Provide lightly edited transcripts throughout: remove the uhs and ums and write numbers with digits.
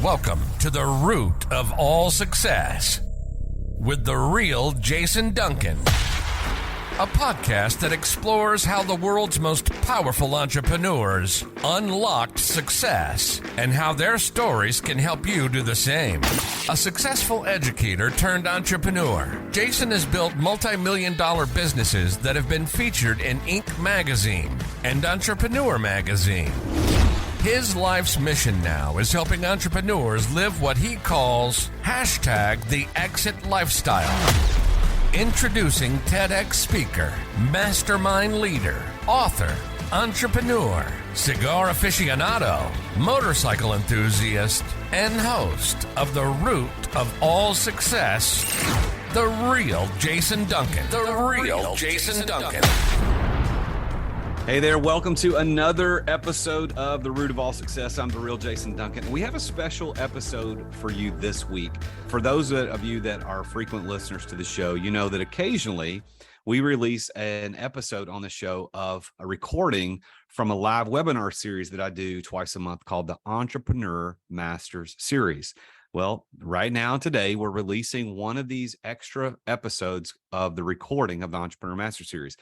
Welcome to the root of all success with the Real Jason Duncan, a podcast that explores how the world's most powerful entrepreneurs unlocked success and how their stories can help you do the same. A successful educator turned entrepreneur, Jason has built multi-million-dollar businesses that have been featured in Inc. magazine and Entrepreneur magazine. His life's mission now is helping entrepreneurs live what he calls #the exit lifestyle. Introducing TEDx speaker, mastermind leader, author, entrepreneur, cigar aficionado, motorcycle enthusiast, and host of the root of all success, the Real Jason Duncan. The Real Jason Duncan. Hey there, welcome to another episode of The Root of All Success. I'm the Real Jason Duncan. We have a special episode for you this week. For those of you that are frequent listeners to the show, you know that occasionally we release an episode on the show of a recording from a live webinar series that I do twice a month called the Entrepreneur Masters Series. Well, right now, today, we're releasing one of these extra episodes of the recording of the Entrepreneur Master Series.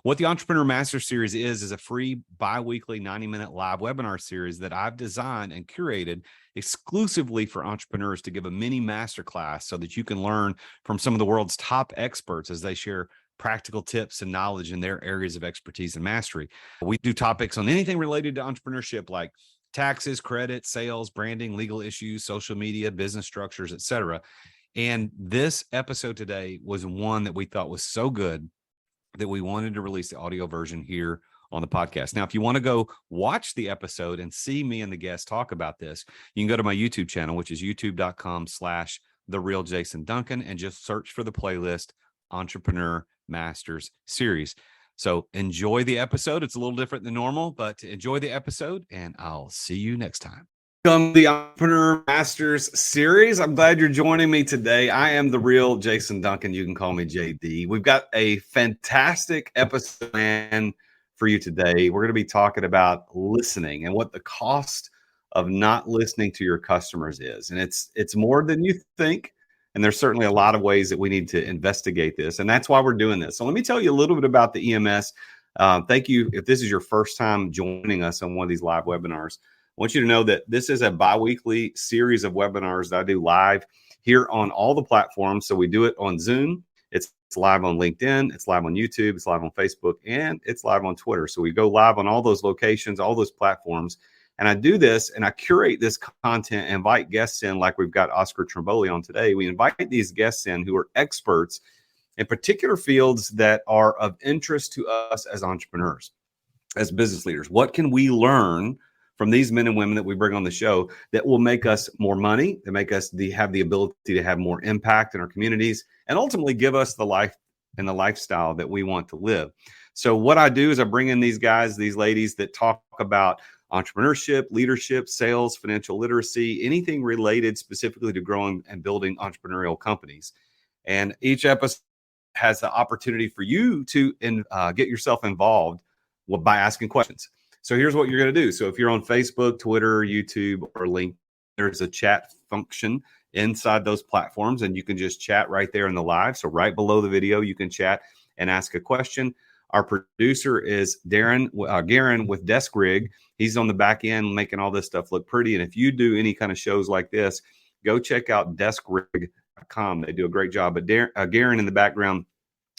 What the Entrepreneur Master Series is a free bi-weekly 90-minute live webinar series that I've designed and curated exclusively for entrepreneurs to give a mini masterclass so that you can learn from some of the world's top experts as they share practical tips and knowledge in their areas of expertise and mastery. We do topics on anything related to entrepreneurship like taxes, credit, sales, branding, legal issues, social media, business structures, etc. And this episode today was one that we thought was so good that we wanted to release the audio version here on the podcast. Now, if you want to go watch the episode and see me and the guests talk about this, you can go to my YouTube channel, which is youtube.com/The Real Jason Duncan, and just search for the playlist Entrepreneur Masters Series. So enjoy the episode. It's a little different than normal, but enjoy the episode, and I'll see you next time. Welcome to the Entrepreneur Masters Series. I'm glad you're joining me today. I am the Real Jason Duncan. You can call me JD. We've got a fantastic episode planned for you today. We're going to be talking about listening and what the cost of not listening to your customers is. And it's more than you think. And there's certainly a lot of ways that we need to investigate this. And that's why we're doing this. So let me tell you a little bit about the EMS. Thank you. If this is your first time joining us on one of these live webinars, I want you to know that this is a bi-weekly series of webinars that I do live here on all the platforms. So we do it on Zoom. It's live on LinkedIn. It's live on YouTube. It's live on Facebook. And it's live on Twitter. So we go live on all those locations, all those platforms. And I do this and I curate this content and invite guests in like we've got Oscar Trimboli on today. We invite these guests in who are experts in particular fields that are of interest to us as entrepreneurs, as business leaders. What can we learn from these men and women that we bring on the show that will make us more money, that make us have the ability to have more impact in our communities, and ultimately give us the life and the lifestyle that we want to live? So what I do is I bring in these guys, these ladies that talk about entrepreneurship, leadership, sales, financial literacy, anything related specifically to growing and building entrepreneurial companies. And each episode has the opportunity for you to get yourself involved by asking questions. So here's what you're going to do. So if you're on Facebook, Twitter, YouTube, or LinkedIn, there's a chat function inside those platforms, and you can just chat right there in the live. So right below the video, you can chat and ask a question. Our producer is Garen with Desk Rig. He's on the back end making all this stuff look pretty. And if you do any kind of shows like this, go check out deskrig.com. They do a great job. But Garen in the background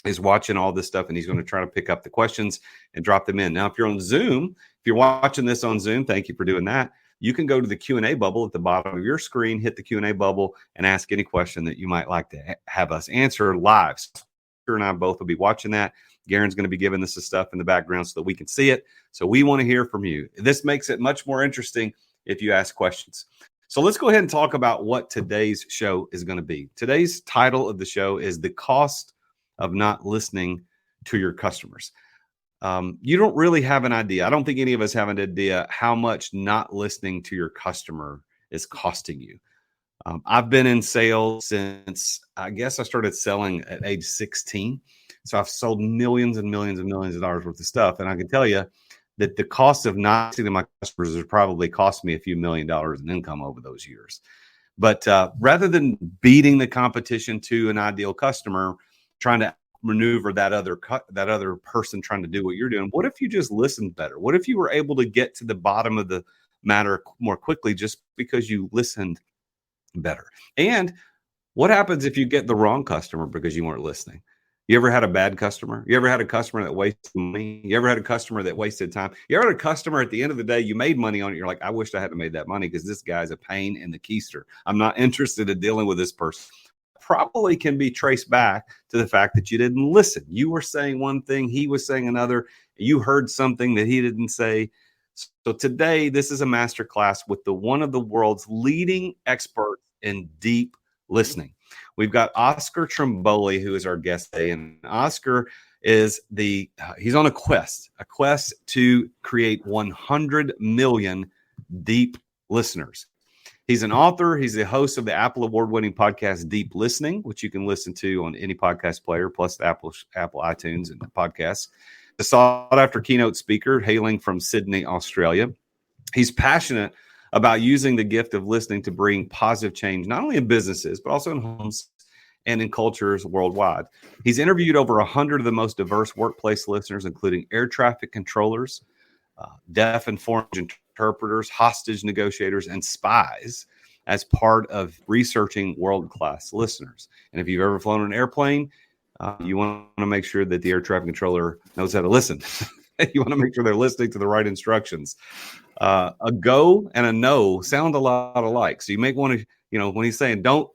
is watching all this stuff, and he's going to try to pick up the questions and drop them in. Now, if you're on Zoom, if you're watching this on Zoom, thank you for doing that. You can go to the Q&A bubble at the bottom of your screen, hit the Q&A bubble, and ask any question that you might like to have us answer live. Oscar and I both will be watching that. Garen's going to be giving us the stuff in the background so that we can see it. So we want to hear from you. This makes it much more interesting if you ask questions. So let's go ahead and talk about what today's show is going to be. Today's title of the show is The Cost of Not Listening to Your Customers. You don't really have an idea. I don't think any of us have an idea how much not listening to your customer is costing you. I've been in sales since, I guess I started selling at age 16. So I've sold millions and millions and millions of dollars worth of stuff. And I can tell you that the cost of not listening to my customers has probably cost me a few $1 million in income over those years. But rather than beating the competition to an ideal customer, trying to maneuver that other person trying to do what you're doing, what if you just listened better? What if you were able to get to the bottom of the matter more quickly just because you listened better? And what happens if you get the wrong customer because you weren't listening? You ever had a bad customer? You ever had a customer that wasted money? You ever had a customer that wasted time? You ever had a customer at the end of the day, you made money on it. You're like, I wish I hadn't made that money because this guy's a pain in the keister. I'm not interested in dealing with this person. Probably can be traced back to the fact that you didn't listen. You were saying one thing, he was saying another. You heard something that he didn't say. So today, this is a masterclass with one of the world's leading experts in deep listening. We've got Oscar Trimboli, who is our guest today. And Oscar is he's on a quest to create 100 million deep listeners. He's an author. He's the host of the Apple award-winning podcast, Deep Listening, which you can listen to on any podcast player, plus the Apple iTunes and the podcasts. A sought-after keynote speaker hailing from Sydney, Australia. He's passionate about using the gift of listening to bring positive change, not only in businesses, but also in homes and in cultures worldwide. He's interviewed over 100 of the most diverse workplace listeners, including air traffic controllers, deaf and foreign interpreters, hostage negotiators, and spies as part of researching world-class listeners. And if you've ever flown an airplane, you want to make sure that the air traffic controller knows how to listen. You want to make sure they're listening to the right instructions. A go and a no sound a lot alike. So you may want to, when he's saying don't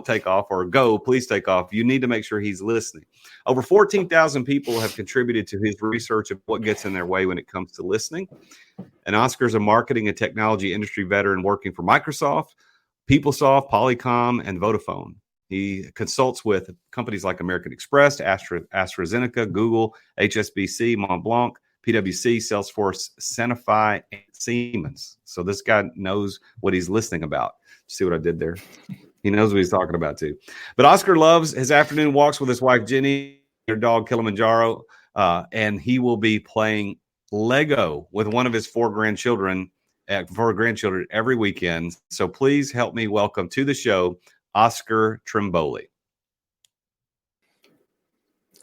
take off, or go, please take off, you need to make sure he's listening. Over 14,000 people have contributed to his research of what gets in their way when it comes to listening. And Oscar's a marketing and technology industry veteran working for Microsoft, PeopleSoft, Polycom, and Vodafone. He consults with companies like American Express, AstraZeneca, Google, HSBC, Montblanc, PwC, Salesforce, Centify, and Siemens. So this guy knows what he's listening about. See what I did there? He knows what he's talking about too. But Oscar loves his afternoon walks with his wife, Jenny, their dog, Kilimanjaro, and he will be playing Lego with one of his four grandchildren every weekend. So please help me welcome to the show, Oscar Trimboli.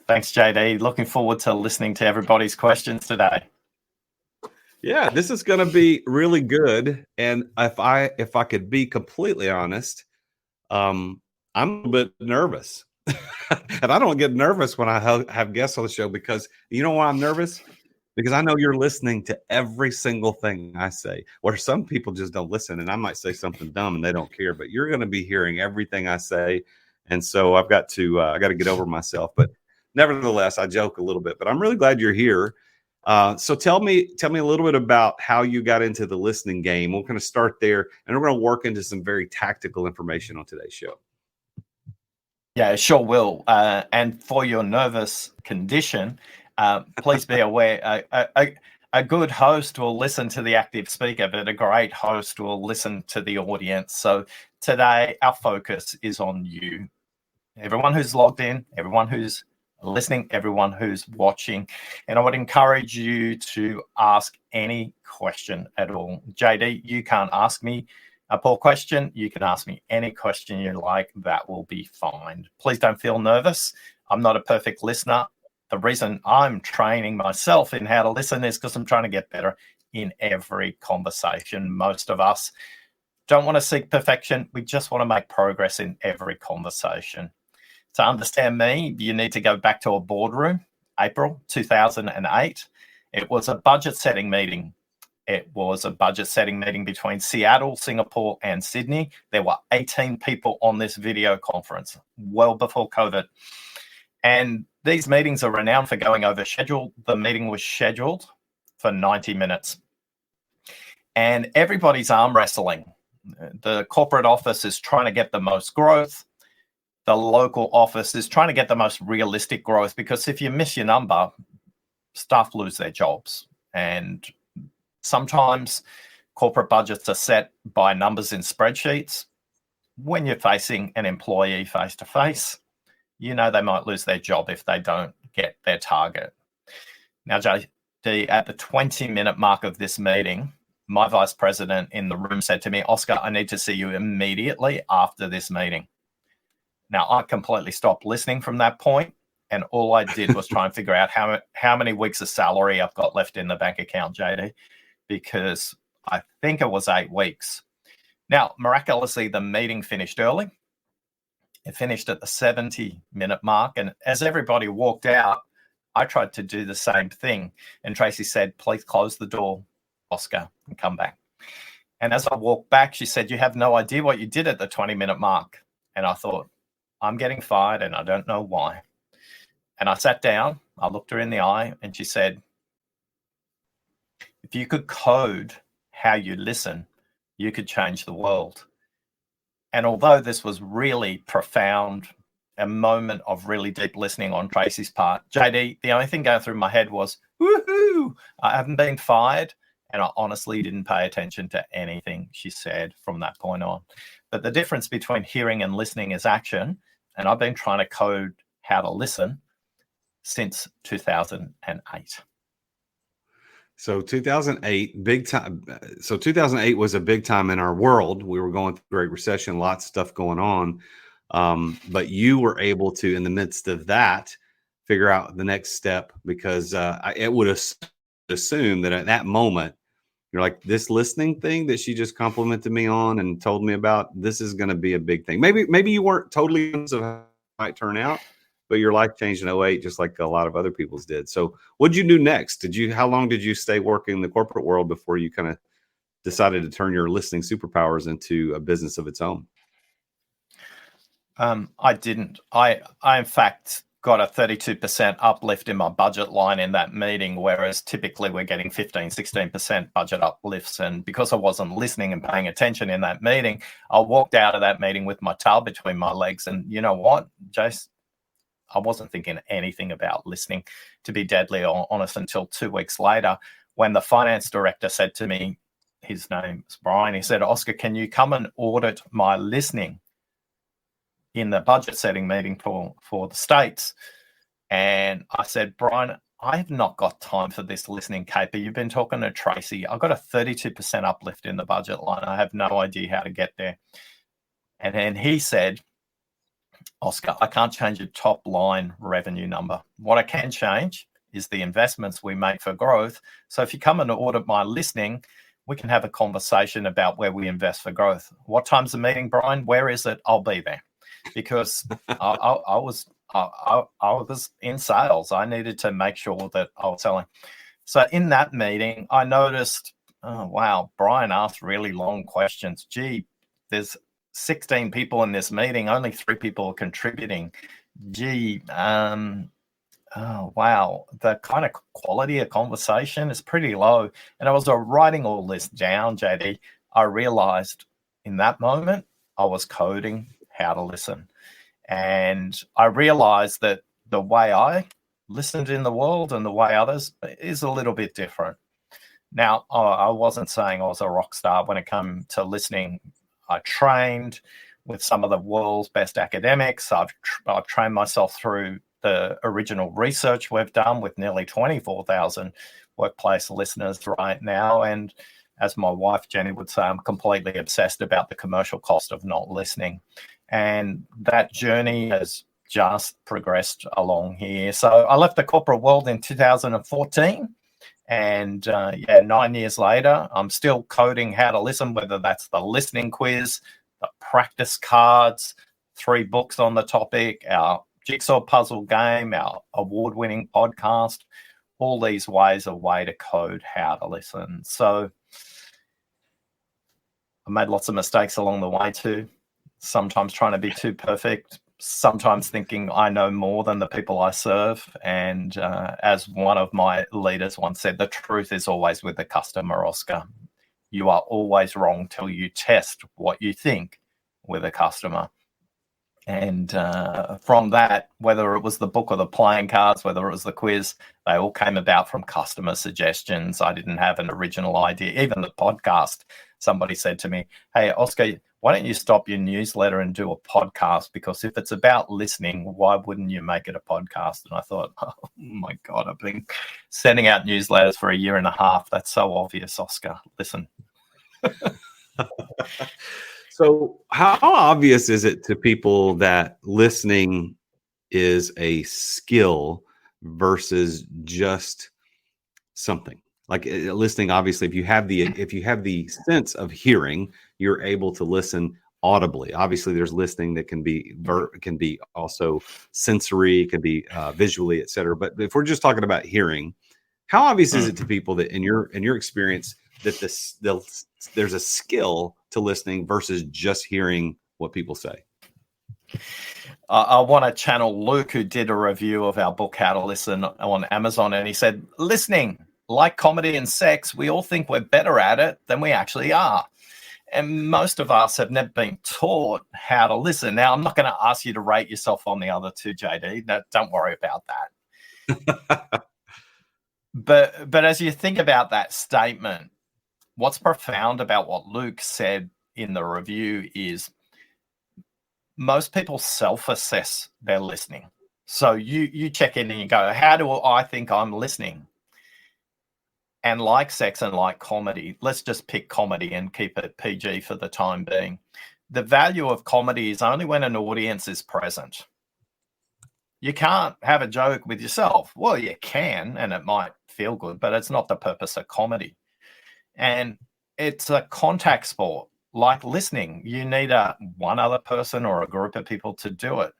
Thanks, JD. Looking forward to listening to everybody's questions today. Yeah, this is going to be really good. And if I could be completely honest, I'm a bit nervous. And I don't get nervous when I have guests on the show, because you know why I'm nervous? Because I know you're listening to every single thing I say, where some people just don't listen, and I might say something dumb and they don't care, but you're going to be hearing everything I say. And so I've got to get over myself, but nevertheless, I joke a little bit, but I'm really glad you're here. So tell me a little bit about how you got into the listening game. We're going to start there, and we're going to work into some very tactical information on today's show. Yeah, sure will. And for your nervous condition, please be aware, a good host will listen to the active speaker, but a great host will listen to the audience. So today, our focus is on you. Everyone who's logged in, everyone who's listening, everyone who's watching. And I would encourage you to ask any question at all. JD, you can't ask me a poor question. You can ask me any question you like. That will be fine. Please don't feel nervous. I'm not a perfect listener. The reason I'm training myself in how to listen is because I'm trying to get better in every conversation. Most of us don't want to seek perfection. We just want to make progress in every conversation. To understand me, you need to go back to a boardroom, April 2008. It was a budget setting meeting. It was a budget setting meeting between Seattle, Singapore, and Sydney. There were 18 people on this video conference, well before COVID. And these meetings are renowned for going over schedule. The meeting was scheduled for 90 minutes. And everybody's arm wrestling. The corporate office is trying to get the most growth. The local office is trying to get the most realistic growth, because if you miss your number, staff lose their jobs. And sometimes corporate budgets are set by numbers in spreadsheets. When you're facing an employee face-to-face, you know they might lose their job if they don't get their target. Now, At the 20-minute mark of this meeting, my vice president in the room said to me, Oscar, I need to see you immediately after this meeting. Now, I completely stopped listening from that point, and all I did was try and figure out how many weeks of salary I've got left in the bank account, JD, because I think it was 8 weeks. Now, miraculously, the meeting finished early. It finished at the 70-minute mark, and as everybody walked out, I tried to do the same thing. And Tracy said, please close the door, Oscar, and come back. And as I walked back, she said, you have no idea what you did at the 20-minute mark. And I thought, I'm getting fired and I don't know why. And I sat down, I looked her in the eye, and she said, if you could code how you listen, you could change the world. And although this was really profound, a moment of really deep listening on Tracy's part, JD, the only thing going through my head was, woohoo, I haven't been fired. And I honestly didn't pay attention to anything she said from that point on. But the difference between hearing and listening is action. And I've been trying to code how to listen since 2008. So 2008, big time. So 2008 was a big time in our world. We were going through the Great Recession, lots of stuff going on. But you were able to, in the midst of that, figure out the next step, because it would assume that at that moment, you're like, this listening thing that she just complimented me on and told me about, this is going to be a big thing. Maybe you weren't totally of how it might turn out, but your life changed in 2008, just like a lot of other people's did. So what'd you do next? How long did you stay working in the corporate world before you kind of decided to turn your listening superpowers into a business of its own? I didn't. I in fact got a 32% uplift in my budget line in that meeting, whereas typically we're getting 16% budget uplifts. And because I wasn't listening and paying attention in that meeting, I walked out of that meeting with my tail between my legs. And you know what, Jace? I wasn't thinking anything about listening, to be deadly honest, until 2 weeks later, when the finance director said to me, his name's Brian, he said, Oscar, can you come and audit my listening in the budget setting meeting for the States? And I said, Brian, I have not got time for this listening caper. You've been talking to Tracy. I got a 32% uplift in the budget line. I have no idea how to get there. And then he said, Oscar, I can't change your top line revenue number. What I can change is the investments we make for growth. So if you come and audit my listening, we can have a conversation about where we invest for growth. What time's the meeting, Brian? Where is it? I'll be there. Because I was in sales. I needed to make sure that I was selling. So in that meeting, I noticed, oh, wow, Brian asked really long questions. Gee, there's 16 people in this meeting. Only 3 people are contributing. Gee, oh, wow, the kind of quality of conversation is pretty low. And I was writing all this down, JD. I realized in that moment, I was coding how to listen. And I realized that the way I listened in the world and the way others is a little bit different. Now, I wasn't saying I was a rock star when it came to listening. I trained with some of the world's best academics. I've trained myself through the original research we've done with nearly 24,000 workplace listeners right now. And as my wife, Jenny, would say, I'm completely obsessed about the commercial cost of not listening. And that journey has just progressed along here. So I left the corporate world in 2014. And 9 years later, I'm still coding how to listen, whether that's the listening quiz, the practice cards, 3 books on the topic, our jigsaw puzzle game, our award-winning podcast, all these ways a way to code how to listen. So I made lots of mistakes along the way too. Sometimes trying to be too perfect, sometimes thinking I know more than the people I serve. And as one of my leaders once said, the truth is always with the customer, Oscar. You are always wrong till you test what you think with a customer. And from that, whether it was the book or the playing cards, whether it was the quiz, they all came about from customer suggestions. I didn't have an original idea. Even the podcast somebody said to me, "Hey, Oscar, why don't you stop your newsletter and do a podcast? Because if it's about listening, why wouldn't you make it a podcast?" And I thought, oh my God, I've been sending out newsletters for a year and a half. That's so obvious, Oscar. Listen. So how obvious is it to people that listening is a skill versus just something? Like listening, obviously, if you have the sense of hearing, you're able to listen audibly. Obviously, there's listening that can be also sensory, can be visually, etc. But if we're just talking about hearing, how obvious is it to people that in your experience that there's a skill to listening versus just hearing what people say? I want to channel Luke, who did a review of our book, How to Listen, on Amazon, and he said, listening, like comedy and sex, we all think we're better at it than we actually are. And most of us have never been taught how to listen. Now, I'm not going to ask you to rate yourself on the other two, JD. Don't worry about that. But as you think about that statement, what's profound about what Luke said in the review is most people self-assess their listening. So you check in and you go, how do I think I'm listening? And like sex and like comedy, let's just pick comedy and keep it PG for the time being. The value of comedy is only when an audience is present. You can't have a joke with yourself. Well, you can, and it might feel good, but it's not the purpose of comedy. And it's a contact sport. Like listening, you need one other person or a group of people to do it.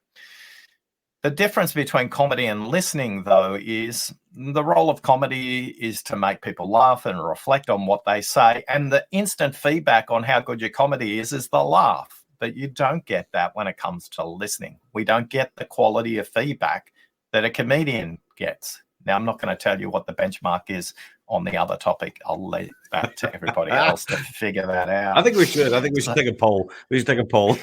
The difference between comedy and listening, though, is the role of comedy is to make people laugh and reflect on what they say. And the instant feedback on how good your comedy is the laugh. But you don't get that when it comes to listening. We don't get the quality of feedback that a comedian gets. Now, I'm not going to tell you what the benchmark is on the other topic. I'll leave that to everybody else to figure that out. I think we should. Take a poll. We should take a poll.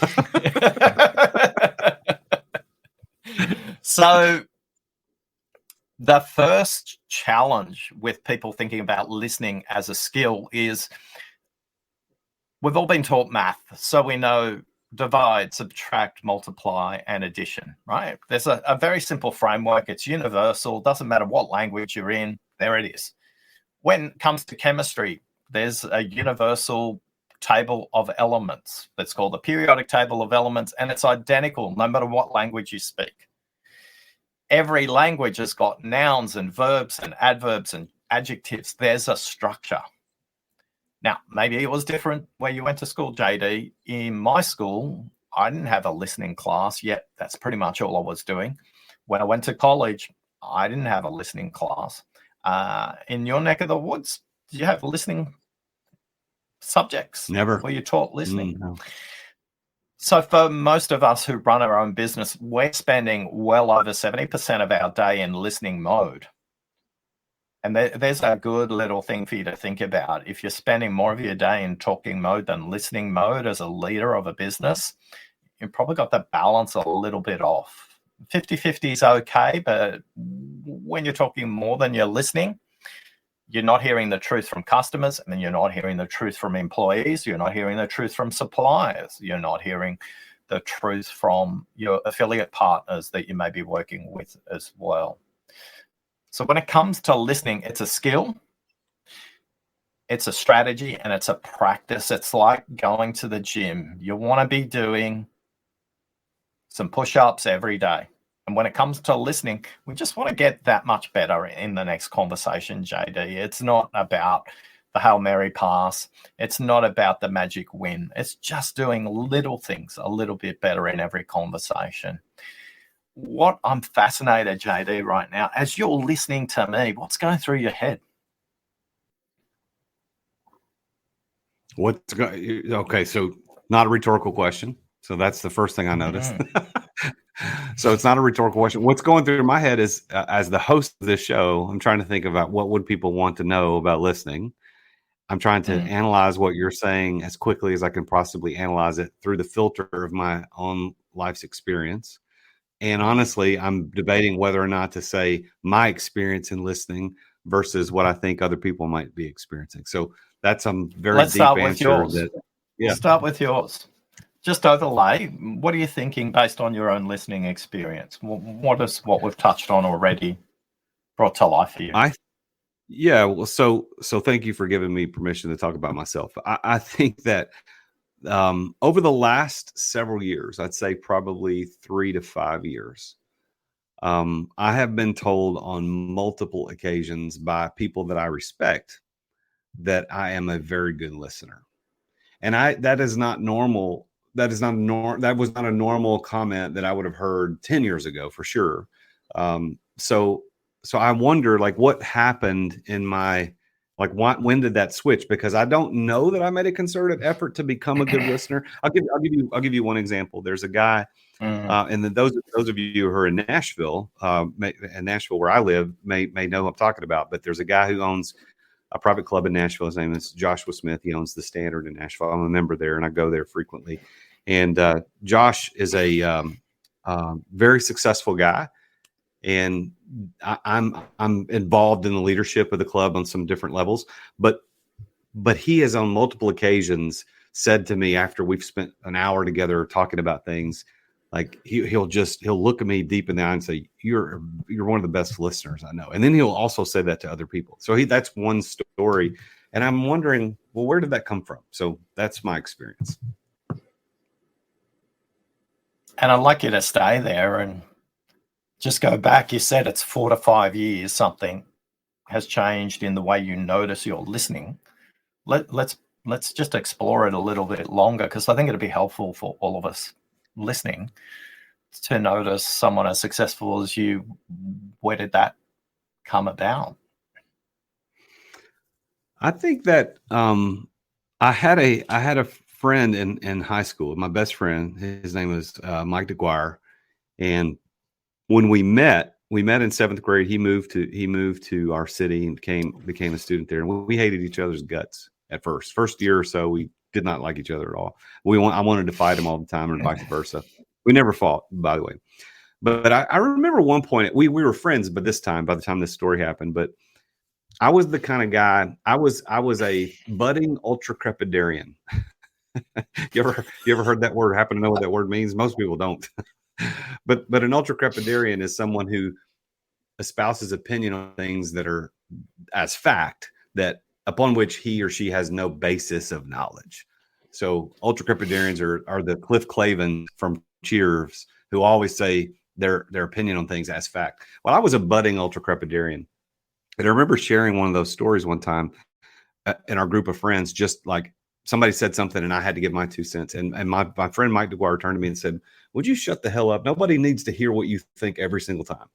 So the first challenge with people thinking about listening as a skill is we've all been taught math, so we know divide, subtract, multiply, and addition, right? There's a very simple framework. It's universal. Doesn't matter what language you're in. There it is. When it comes to chemistry, there's a universal table of elements that's called the periodic table of elements, and it's identical no matter what language you speak. Every language has got nouns and verbs and adverbs and adjectives. There's a structure. Now, maybe it was different where you went to school, JD. In my school, I didn't have a listening class yet. That's pretty much all I was doing. When I went to college, I didn't have a listening class. In your neck of the woods, did you have listening subjects? Never. Were you taught listening? No. So for most of us who run our own business, we're spending well over 70% of our day in listening mode. And there's a good little thing for you to think about. If you're spending more of your day in talking mode than listening mode as a leader of a business, you've probably got the balance a little bit off. 50-50 is okay, but when you're talking more than you're listening, you're not hearing the truth from customers, and then you're not hearing the truth from employees. You're not hearing the truth from suppliers. You're not hearing the truth from your affiliate partners that you may be working with as well. So when it comes to listening, it's a skill, it's a strategy, and it's a practice. It's like going to the gym. You want to be doing some push-ups every day. And when it comes to listening, we just want to get that much better in the next conversation, JD. It's not about the Hail Mary pass. It's not about the magic win. It's just doing little things a little bit better in every conversation. What I'm fascinated, JD, right now, as you're listening to me, what's going through your head? Okay, so not a rhetorical question. So that's the first thing I noticed. So it's not a rhetorical question. What's going through my head is, as the host of this show, I'm trying to think about what would people want to know about listening. I'm trying to analyze what you're saying as quickly as I can possibly analyze it through the filter of my own life's experience. And honestly, I'm debating whether or not to say my experience in listening versus what I think other people might be experiencing. So that's a very Let's deep start with answer. yours. Yeah. We'll start with yours. Just overlay, what are you thinking based on your own listening experience? What is what we've touched on already brought to life for you? Well, so thank you for giving me permission to talk about myself. I think that over the last several years, I'd say probably 3 to 5 years, I have been told on multiple occasions by people that I respect that I am a very good listener. And that is not normal. That was not a normal comment that I would have heard 10 years ago for sure. So I wonder, like, what happened in my, like, when did that switch? Because I don't know that I made a concerted effort to become a good listener. I'll give you one example. There's a guy, and then those of you who are in Nashville, where I live, may know who I'm talking about. But there's a guy who owns a private club in Nashville. His name is Joshua Smith. He owns the Standard in Nashville. I'm a member there, and I go there frequently. And Josh is a very successful guy, and I'm involved in the leadership of the club on some different levels. But he has on multiple occasions said to me after we've spent an hour together talking about things, like he'll look at me deep in the eye and say, you're one of the best listeners I know. And then he'll also say that to other people. So that's one story. And I'm wondering, well, where did that come from? So that's my experience. And I'd like you to stay there and just go back. You said it's 4 to 5 years, something has changed in the way you notice you're listening. Let's just explore it a little bit longer, because I think it'd be helpful for all of us listening to notice someone as successful as you. Where did that come about? I think that I had a friend in high school, my best friend. His name was Mike DeGuire, and when we met in seventh grade. He moved to our city and became a student there, and we hated each other's guts at first year or so. We did not like each other at all. I wanted to fight him all the time, and vice versa. We never fought, by the way. But I remember one point we were friends, but by the time this story happened, but I was the kind of guy. I was a budding ultra-crepidarian. You ever heard that word? Happen to know what that word means? Most people don't. But an ultra-crepidarian is someone who espouses opinion on things that are as fact, that upon which he or she has no basis of knowledge. So ultra-crepidarians are the Cliff Clavin from Cheers, who always say their opinion on things as fact. Well, I was a budding ultra-crepidarian. And I remember sharing one of those stories one time in our group of friends, just like somebody said something and I had to give my 2 cents. And my friend Mike DeGuire turned to me and said, would you shut the hell up? Nobody needs to hear what you think every single time.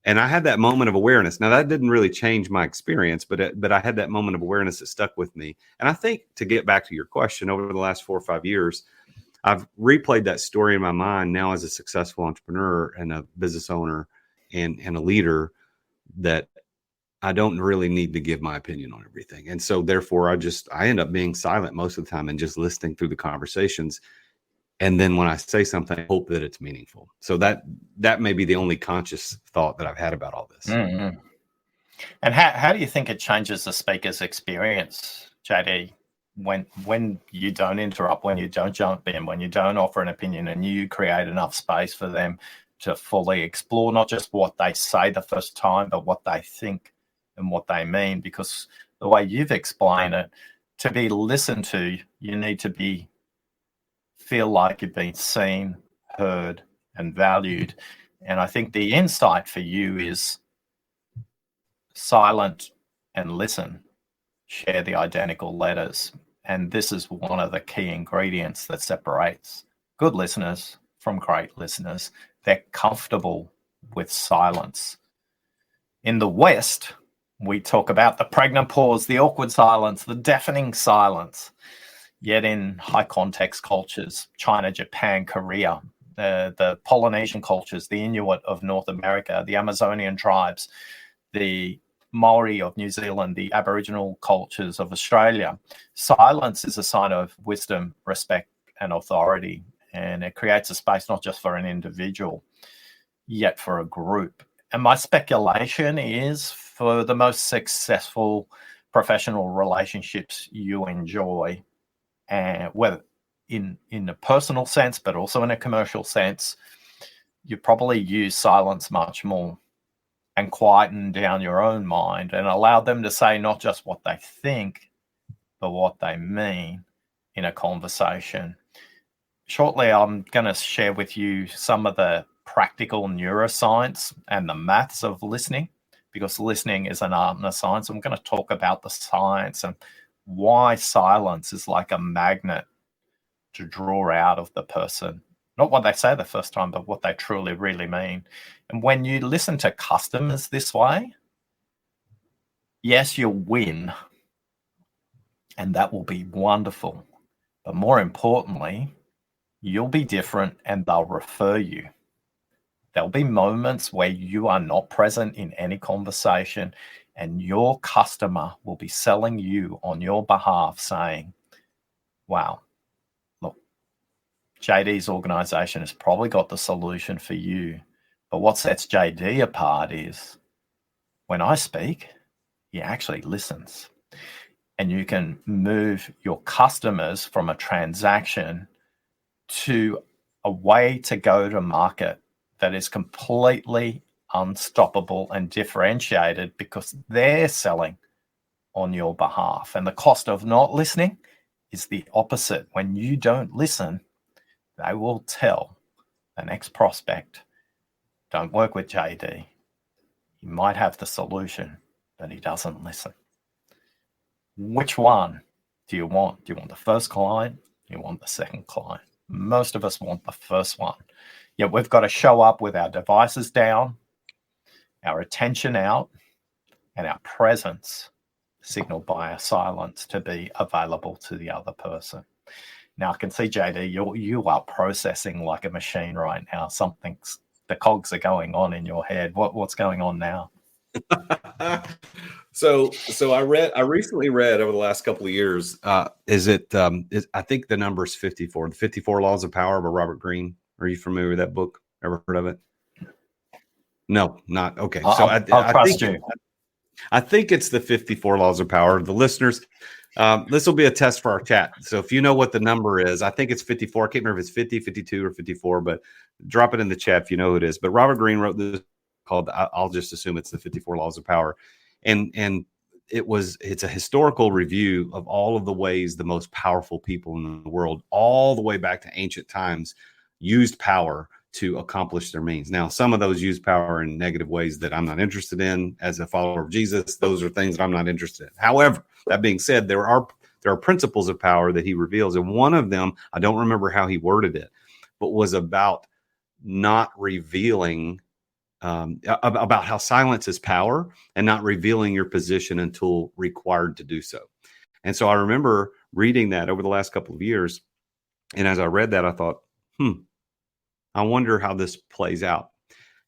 And I had that moment of awareness. Now, that didn't really change my experience, but I had that moment of awareness that stuck with me. And I think, to get back to your question, over the last 4 or 5 years, I've replayed that story in my mind now as a successful entrepreneur and a business owner and a leader, that I don't really need to give my opinion on everything. And so therefore I end up being silent most of the time and just listening through the conversations. And then when I say something, I hope that it's meaningful. So that may be the only conscious thought that I've had about all this. Mm-hmm. And how do you think it changes the speaker's experience, JD, when you don't interrupt, when you don't jump in, when you don't offer an opinion, and you create enough space for them to fully explore not just what they say the first time, but what they think and what they mean? Because the way you've explained it, to be listened to, you need to feel like you've been seen, heard, and valued. And I think the insight for you is silent and listen share the identical letters. And this is one of the key ingredients that separates good listeners from great listeners. They're comfortable with silence. In the West, we talk about the pregnant pause, the awkward silence, the deafening silence. Yet in high context cultures, China, Japan, Korea, the Polynesian cultures, the Inuit of North America, the Amazonian tribes, the Maori of New Zealand, the Aboriginal cultures of Australia, silence is a sign of wisdom, respect, and authority. And it creates a space not just for an individual, yet for a group. And my speculation is, for the most successful professional relationships you enjoy, and whether in a personal sense, but also in a commercial sense, you probably use silence much more and quieten down your own mind and allow them to say not just what they think, but what they mean in a conversation. Shortly, I'm going to share with you some of the practical neuroscience and the maths of listening, because listening is an art and a science. I'm going to talk about the science and why silence is like a magnet to draw out of the person. Not what they say the first time, but what they truly, really mean. And when you listen to customers this way, yes, you'll win. And that will be wonderful. But more importantly, you'll be different and they'll refer you. There'll be moments where you are not present in any conversation and your customer will be selling you on your behalf, saying, wow, look, JD's organization has probably got the solution for you. But what sets JD apart is when I speak, he actually listens. And you can move your customers from a transaction to a way to go to market that is completely unstoppable and differentiated because they're selling on your behalf. And the cost of not listening is the opposite. When you don't listen, they will tell the next prospect, don't work with JD. He might have the solution, but he doesn't listen. Which one do you want? Do you want the first client? Do you want the second client? Most of us want the first one. Yet we've got to show up with our devices down, our attention out, and our presence signaled by our silence to be available to the other person. Now I can see, JD, you are processing like a machine right now. The cogs are going on in your head. What's going on now? So I recently read over the last couple of years, I think the number is 54, the 54 Laws of Power by Robert Greene. Are you familiar with that book? Ever heard of it? No, not. Okay. So I'll trust you. I think it's the 54 Laws of Power. The listeners, this will be a test for our chat. So if you know what the number is, I think it's 54. I can't remember if it's 50, 52, or 54, but drop it in the chat if you know who it is. But Robert Greene wrote this called, I'll just assume it's the 54 Laws of Power. And it's a historical review of all of the ways the most powerful people in the world, all the way back to ancient times, used power to accomplish their means. Now, some of those use power in negative ways that I'm not interested in as a follower of Jesus. Those are things that I'm not interested in. However, that being said, there are principles of power that he reveals. And one of them, I don't remember how he worded it, but was about not revealing, about how silence is power and not revealing your position until required to do so. And so I remember reading that over the last couple of years. And as I read that, I thought, I wonder how this plays out.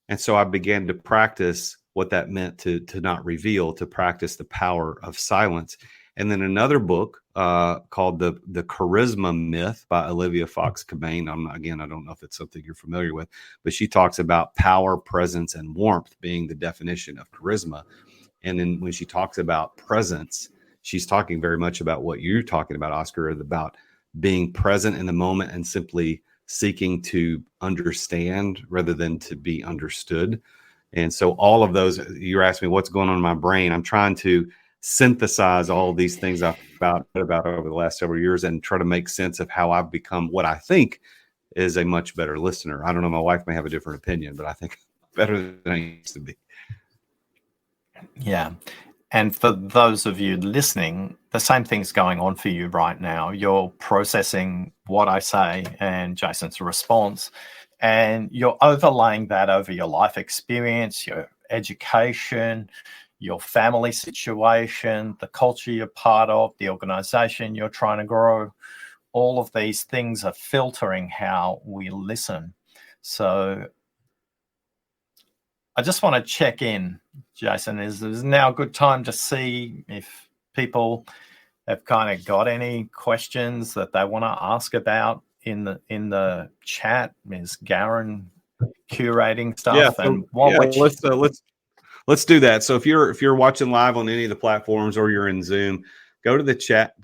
And so I began to practice what that meant to not reveal, to practice the power of silence. And then another book called the Charisma Myth by Olivia Fox Cabane. I don't know if it's something you're familiar with, but she talks about power, presence, and warmth being the definition of charisma. And then when she talks about presence, she's talking very much about what you're talking about, Oscar, about being present in the moment and simply seeking to understand rather than to be understood. And so all of those, you're asking me what's going on in my brain. I'm trying to synthesize all of these things I've about over the last several years and try to make sense of how I've become what I think is a much better listener. I don't know. My wife may have a different opinion, but I think better than I used to be. Yeah. And for those of you listening, the same thing's going on for you right now. You're processing what I say and Jason's response, and you're overlaying that over your life experience, your education, your family situation, the culture you're part of, the organization you're trying to grow. All of these things are filtering how we listen. So I just want to check in, Jason. Is now a good time to see if people have kind of got any questions that they want to ask about in the chat? Is Garen curating stuff? Yeah, let's do that. So if you're watching live on any of the platforms or you're in Zoom, go to the chat,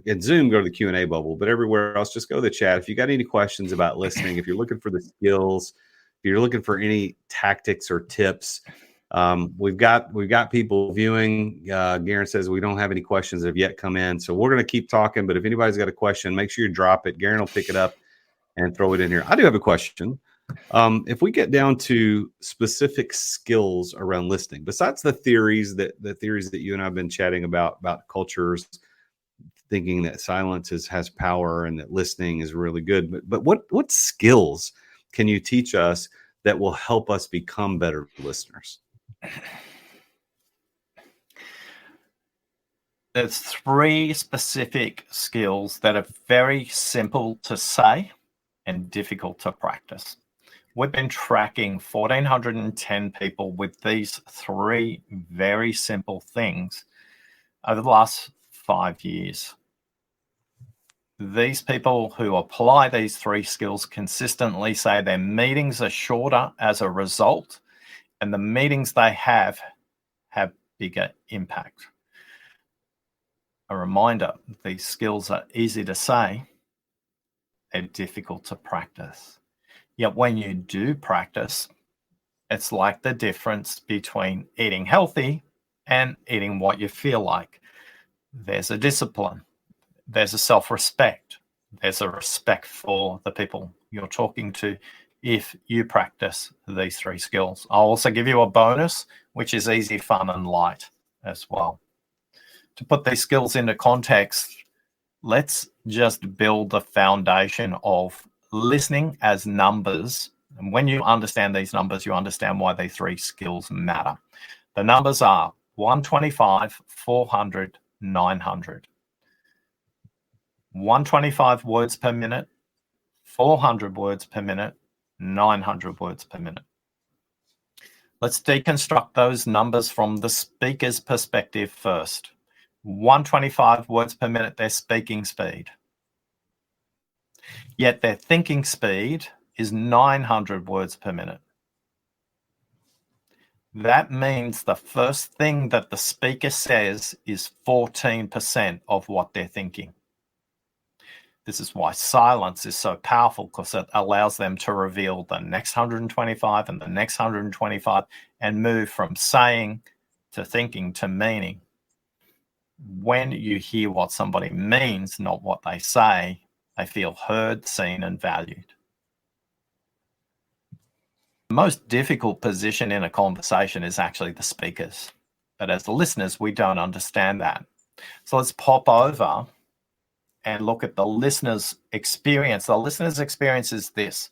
in Zoom, go to the Q&A bubble, but everywhere else, just go to the chat. If you got any questions about listening, if you're looking for the skills, if you're looking for any tactics or tips, we've got people viewing. Garen says we don't have any questions that have yet come in. So we're going to keep talking, but if anybody's got a question, make sure you drop it. Garen will pick it up and throw it in here. I do have a question. If we get down to specific skills around listening, besides the theories that you and I have been chatting about cultures thinking that silence has power and that listening is really good, but what skills can you teach us that will help us become better listeners? There's 3 specific skills that are very simple to say and difficult to practice. We've been tracking 1,410 people with these 3 very simple things over the last 5 years. These people who apply these 3 skills consistently say their meetings are shorter as a result, and the meetings they have bigger impact. A reminder, these skills are easy to say, they're difficult to practice. Yet when you do practice, it's like the difference between eating healthy and eating what you feel like. There's a discipline. There's a self-respect. There's a respect for the people you're talking to if you practice these 3 skills. I'll also give you a bonus, which is easy, fun, and light as well. To put these skills into context, let's just build the foundation of listening as numbers. And when you understand these numbers, you understand why these 3 skills matter. The numbers are 125, 400, 900. 125 words per minute, 400 words per minute, 900 words per minute. Let's deconstruct those numbers from the speaker's perspective first. 125 words per minute, their speaking speed. Yet their thinking speed is 900 words per minute. That means the first thing that the speaker says is 14% of what they're thinking. This is why silence is so powerful, because it allows them to reveal the next 125 and the next 125 and move from saying to thinking to meaning. When you hear what somebody means, not what they say, they feel heard, seen, and valued. The most difficult position in a conversation is actually the speaker's. But as the listeners, we don't understand that. So let's pop over and look at the listener's experience. The listener's experience is this.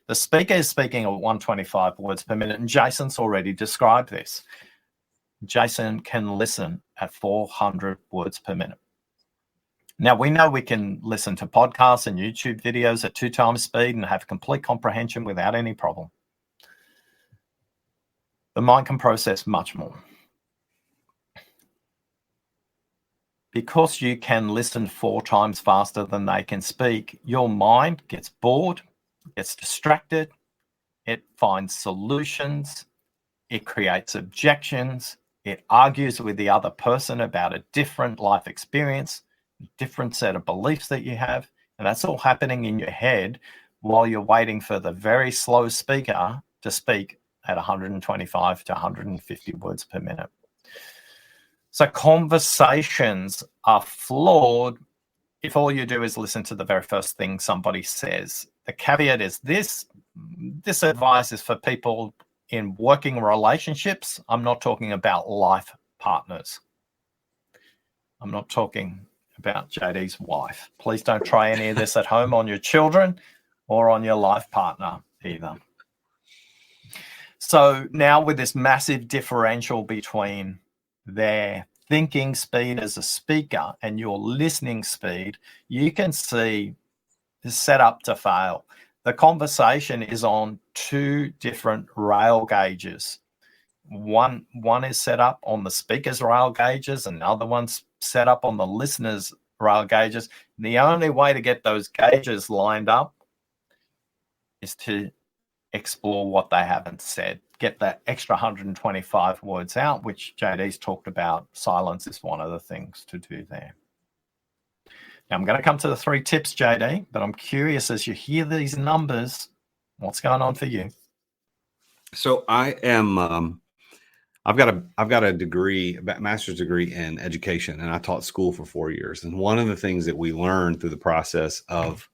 The speaker is speaking at 125 words per minute, and Jason's already described this. Jason can listen at 400 words per minute. Now, we know we can listen to podcasts and YouTube videos at 2 times speed and have complete comprehension without any problem. The mind can process much more. Because you can listen 4 times faster than they can speak, your mind gets bored, gets distracted, it finds solutions, it creates objections, it argues with the other person about a different life experience, a different set of beliefs that you have, and that's all happening in your head while you're waiting for the very slow speaker to speak at 125 to 150 words per minute. So conversations are flawed if all you do is listen to the very first thing somebody says. The caveat is this advice is for people in working relationships. I'm not talking about life partners. I'm not talking about JD's wife. Please don't try any of this at home on your children or on your life partner either. So now with this massive differential between their thinking speed as a speaker and your listening speed, you can see is set up to fail. The conversation is on 2 different rail gauges. One is set up on the speaker's rail gauges, and the other one's set up on the listener's rail gauges. The only way to get those gauges lined up is to explore what they haven't said. get that extra 125 words out, which JD's talked about. Silence is one of the things to do there. Now, I'm going to come to the 3 tips, JD, but I'm curious, as you hear these numbers, what's going on for you? So I am, I've got a degree, a master's degree in education, and I taught school for 4 years. And one of the things that we learned through the process of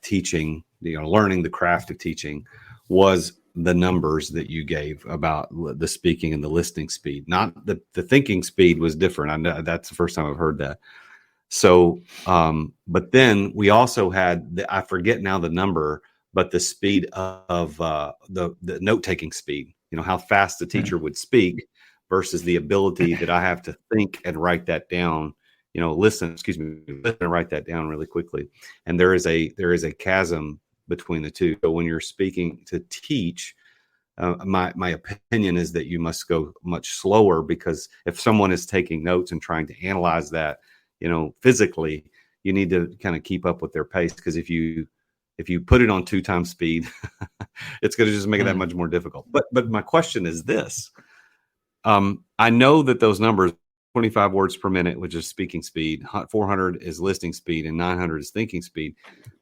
teaching, learning the craft of teaching, was the numbers that you gave about the speaking and the listening speed. Not the thinking speed was different. I know that's the first time I've heard that. So, but then we also had I forget now the number, but the speed of the note-taking speed, how fast the teacher would speak versus the ability that I have to think and write that down, listen and write that down really quickly. And there is a chasm between the two. So when you're speaking to teach, my opinion is that you must go much slower, because if someone is taking notes and trying to analyze that, physically, you need to kind of keep up with their pace. Because if you put it on 2 times speed, it's going to just make it that much more difficult. But my question is this. I know that those numbers, 25 words per minute, which is speaking speed, 400 is listening speed, and 900 is thinking speed,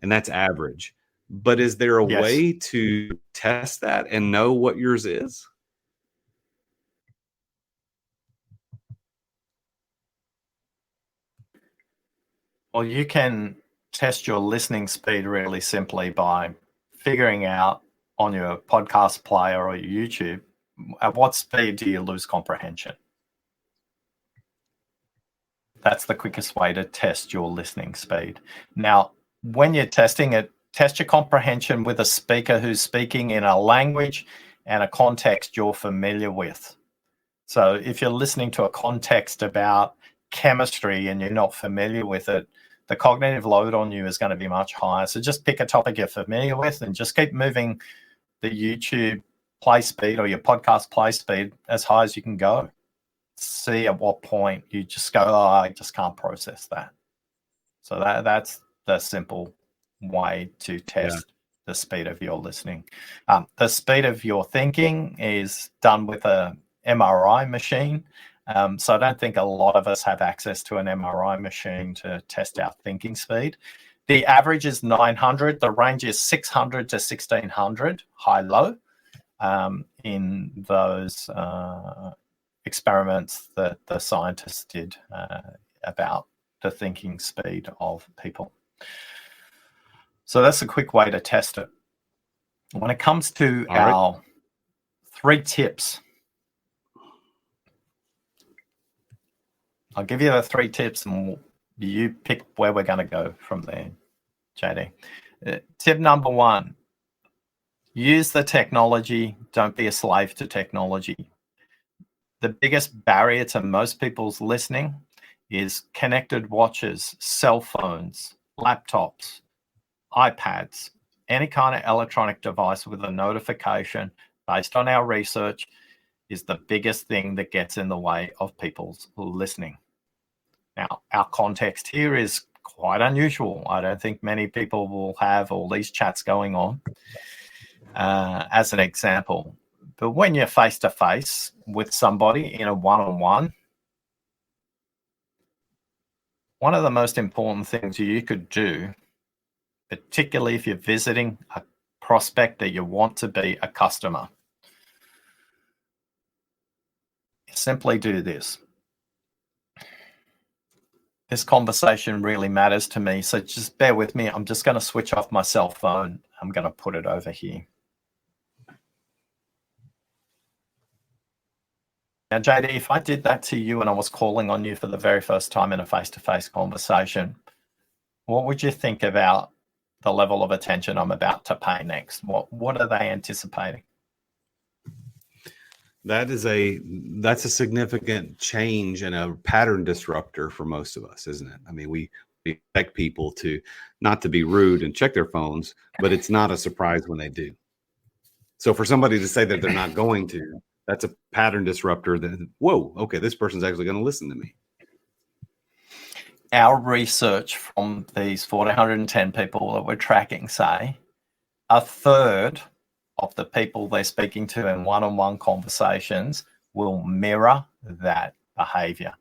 and that's average. But is there a way to test that and know what yours is? Well, you can test your listening speed really simply by figuring out on your podcast player or your YouTube, at what speed do you lose comprehension? That's the quickest way to test your listening speed. Now, when you're testing it, test your comprehension with a speaker who's speaking in a language and a context you're familiar with. So if you're listening to a context about chemistry and you're not familiar with it, the cognitive load on you is going to be much higher. So just pick a topic you're familiar with and just keep moving the YouTube play speed or your podcast play speed as high as you can go. See at what point you just go, oh, I just can't process that. So that's the simple way to test the speed of your listening. The speed of your thinking is done with a MRI machine. So I don't think a lot of us have access to an MRI machine to test our thinking speed. The average is 900. The range is 600 to 1600, high-low, in those experiments that the scientists did about the thinking speed of people. So that's a quick way to test it. When it comes to our 3 tips, I'll give you the 3 tips and you pick where we're going to go from there, JD. Tip number 1, use the technology. Don't be a slave to technology. The biggest barrier to most people's listening is connected watches, cell phones, laptops, iPads, any kind of electronic device with a notification based on our research is the biggest thing that gets in the way of people's listening. Now, our context here is quite unusual. I don't think many people will have all these chats going on as an example. But when you're face-to-face with somebody in a one-on-one, one of the most important things you could do, particularly if you're visiting a prospect that you want to be a customer, simply do this. This conversation really matters to me, so just bear with me. I'm just going to switch off my cell phone. I'm going to put it over here. Now, JD, if I did that to you and I was calling on you for the very first time in a face-to-face conversation, what would you think about the level of attention I'm about to pay next? What are they anticipating? That's a significant change and a pattern disruptor for most of us, isn't it? I mean, we expect people to not to be rude and check their phones, but it's not a surprise when they do. So for somebody to say that they're not going to, that's a pattern disruptor that, whoa, okay, this person's actually going to listen to me. Our research from these 410 people that we're tracking say a third of the people they're speaking to in one-on-one conversations will mirror that behavior.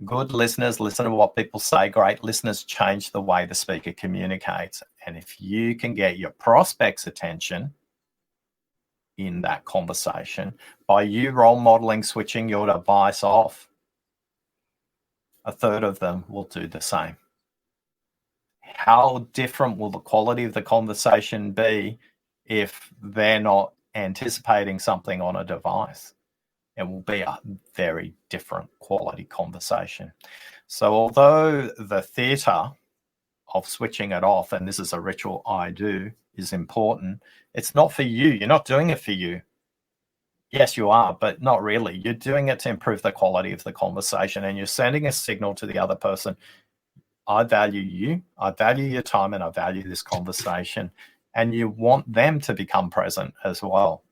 Good listeners listen to what people say. Great listeners change the way the speaker communicates. And if you can get your prospects' attention in that conversation by you role modeling switching your device off, a third of them will do the same. How different will the quality of the conversation be if they're not anticipating something on a device? It will be a very different quality conversation. So although the theater of switching it off, and this is a ritual I do, is important, it's not for you. You're not doing it for you. Yes, you are, but not really. You're doing it to improve the quality of the conversation, and you're sending a signal to the other person. I value you, I value your time, and I value this conversation. And you want them to become present as well.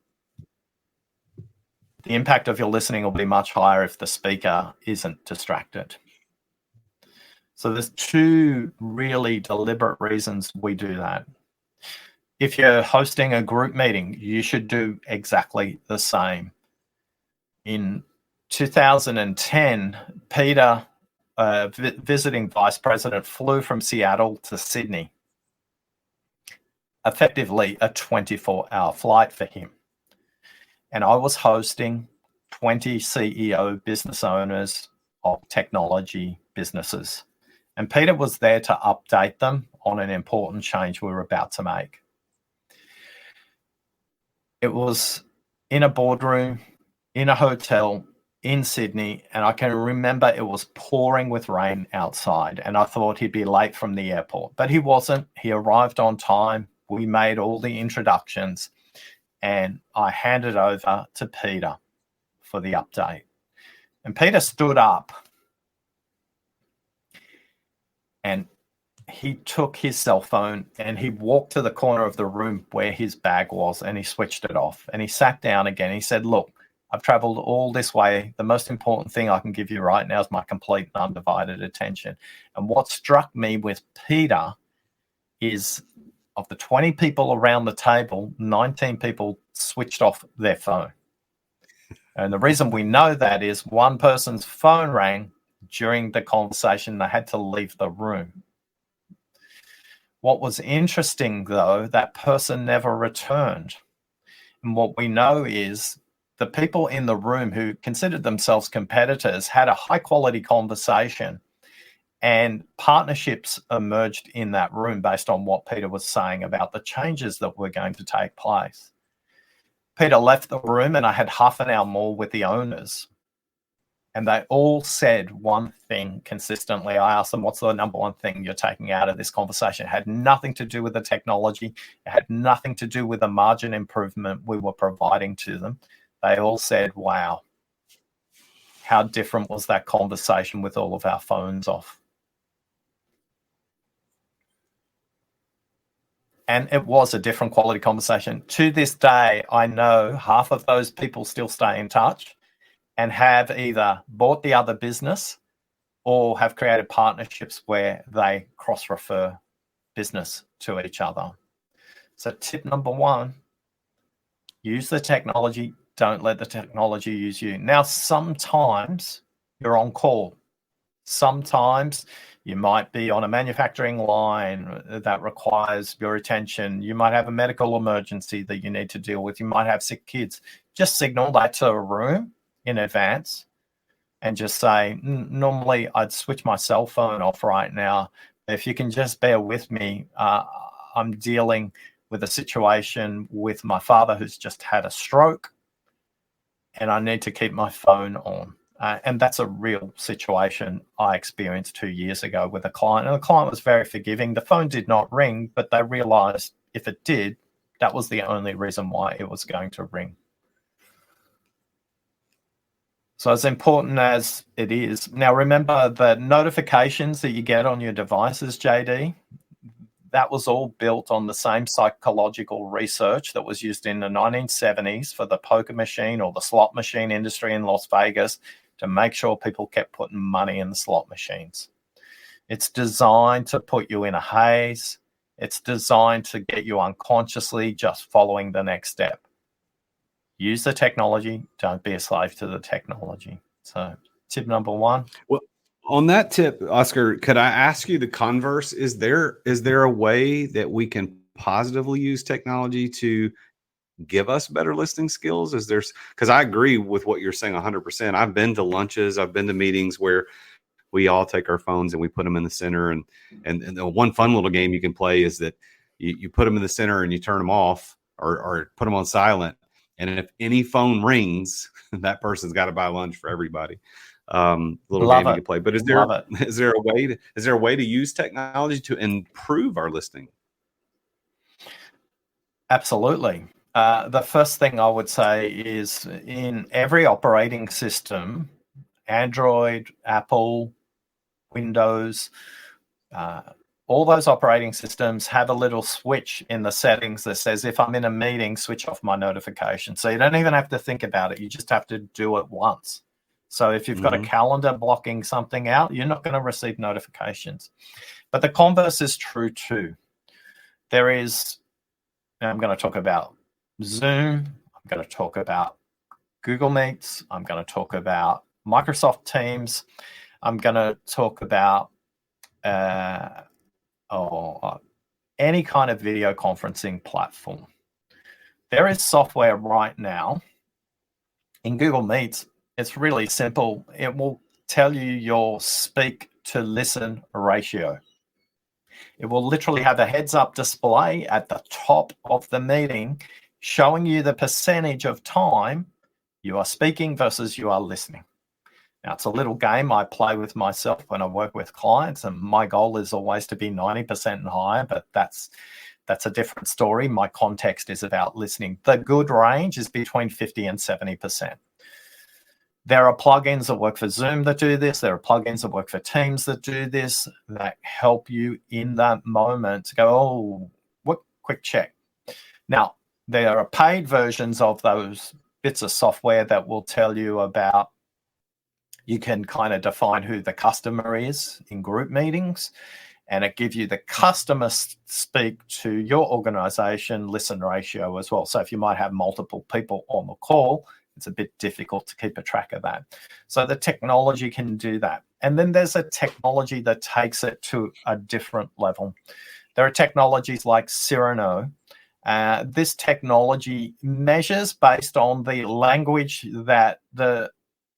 The impact of your listening will be much higher if the speaker isn't distracted. So there's two really deliberate reasons we do that. If you're hosting a group meeting, you should do exactly the same. In 2010, Peter, visiting vice president, flew from Seattle to Sydney. Effectively a 24-hour flight for him. And I was hosting 20 CEO business owners of technology businesses. And Peter was there to update them on an important change we were about to make. It was in a boardroom, in a hotel, in Sydney, and I can remember it was pouring with rain outside, and I thought he'd be late from the airport, but he wasn't. He arrived on time. We made all the introductions, and I handed over to Peter for the update. And Peter stood up and he took his cell phone and he walked to the corner of the room where his bag was and he switched it off and he sat down again. He said, look, I've traveled all this way. The most important thing I can give you right now is my complete and undivided attention. And what struck me with Peter is of the 20 people around the table, 19 people switched off their phone. And the reason we know that is one person's phone rang during the conversation. They had to leave the room. What was interesting, though, that person never returned. And what we know is the people in the room who considered themselves competitors had a high-quality conversation, and partnerships emerged in that room based on what Peter was saying about the changes that were going to take place. Peter left the room, and I had half an hour more with the owners. And they all said one thing consistently. I asked them, what's the number one thing you're taking out of this conversation? It had nothing to do with the technology. It had nothing to do with the margin improvement we were providing to them. They all said, wow, how different was that conversation with all of our phones off? And it was a different quality conversation. To this day, I know half of those people still stay in touch and have either bought the other business or have created partnerships where they cross-refer business to each other. So tip number one, use the technology. Don't let the technology use you. Now, sometimes you're on call. Sometimes you might be on a manufacturing line that requires your attention. You might have a medical emergency that you need to deal with. You might have sick kids. Just signal that to a room in advance and just say, normally I'd switch my cell phone off right now. If you can just bear with me, I'm dealing with a situation with my father who's just had a stroke and I need to keep my phone on. And that's a real situation I experienced 2 years ago with a client. And the client was very forgiving. The phone did not ring, but they realized if it did, that was the only reason why it was going to ring. So as important as it is, now remember the notifications that you get on your devices, JD, that was all built on the same psychological research that was used in the 1970s for the poker machine or the slot machine industry in Las Vegas to make sure people kept putting money in the slot machines. It's designed to put you in a haze. It's designed to get you unconsciously just following the next step. Use the technology. Don't be a slave to the technology. So tip number one. Well, on that tip, Oscar, could I ask you the converse? Is there a way that we can positively use technology to give us better listening skills? Because I agree with what you're saying 100%. I've been to lunches, I've been to meetings where we all take our phones and we put them in the center. And the one fun little game you can play is that you put them in the center and you turn them off or put them on silent. And if any phone rings, that person's got to buy lunch for everybody. Little game you can play. But is there a way to use technology to improve our listening? Absolutely. The first thing I would say is in every operating system, Android, Apple, Windows, all those operating systems have a little switch in the settings that says, if I'm in a meeting, switch off my notifications. So you don't even have to think about it. You just have to do it once. So if you've got a calendar blocking something out, you're not going to receive notifications. But the converse is true too. I'm going to talk about Zoom. I'm going to talk about Google Meets. I'm going to talk about Microsoft Teams. I'm going to talk about any kind of video conferencing platform. There is software right now in Google Meets. It's really simple. It will tell you your speak to listen ratio. It will literally have a heads-up display at the top of the meeting showing you the percentage of time you are speaking versus you are listening. Now, it's a little game I play with myself when I work with clients, and my goal is always to be 90% and higher, but that's a different story. My context is about listening. The good range is between 50 and 70%. There are plugins that work for Zoom that do this. There are plugins that work for Teams that do this, that help you in that moment to go, quick check. Now, there are paid versions of those bits of software that will tell you about, you can kind of define who the customer is in group meetings, and it gives you the customer speak to your organization listen ratio as well. So if you might have multiple people on the call, it's a bit difficult to keep a track of that. So the technology can do that. And then there's a technology that takes it to a different level. There are technologies like Cyrano. This technology measures based on the language that the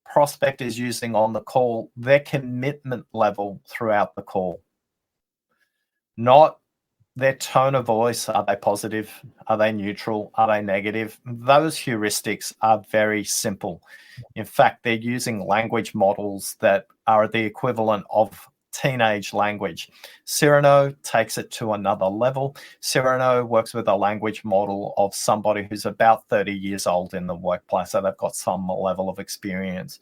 prospect is using on the call, their commitment level throughout the call. Not their tone of voice. Are they positive? Are they neutral? Are they negative? Those heuristics are very simple. In fact, they're using language models that are the equivalent of teenage language. Cyrano takes it to another level. Cyrano works with a language model of somebody who's about 30 years old in the workplace, so they've got some level of experience.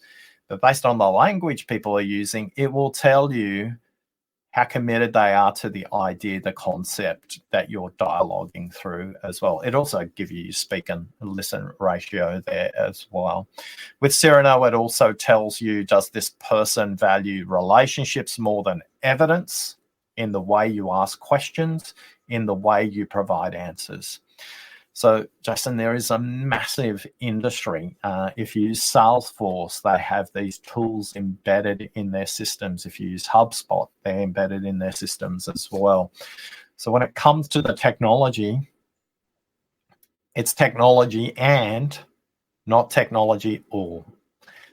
But based on the language people are using, it will tell you how committed they are to the idea, the concept that you're dialoguing through as well. It also gives you speak and listen ratio there as well. With Cyrano, it also tells you, does this person value relationships more than evidence in the way you ask questions, in the way you provide answers? So, Jason, there is a massive industry. If you use Salesforce, they have these tools embedded in their systems. If you use HubSpot, they're embedded in their systems as well. So when it comes to the technology, it's technology and not technology or.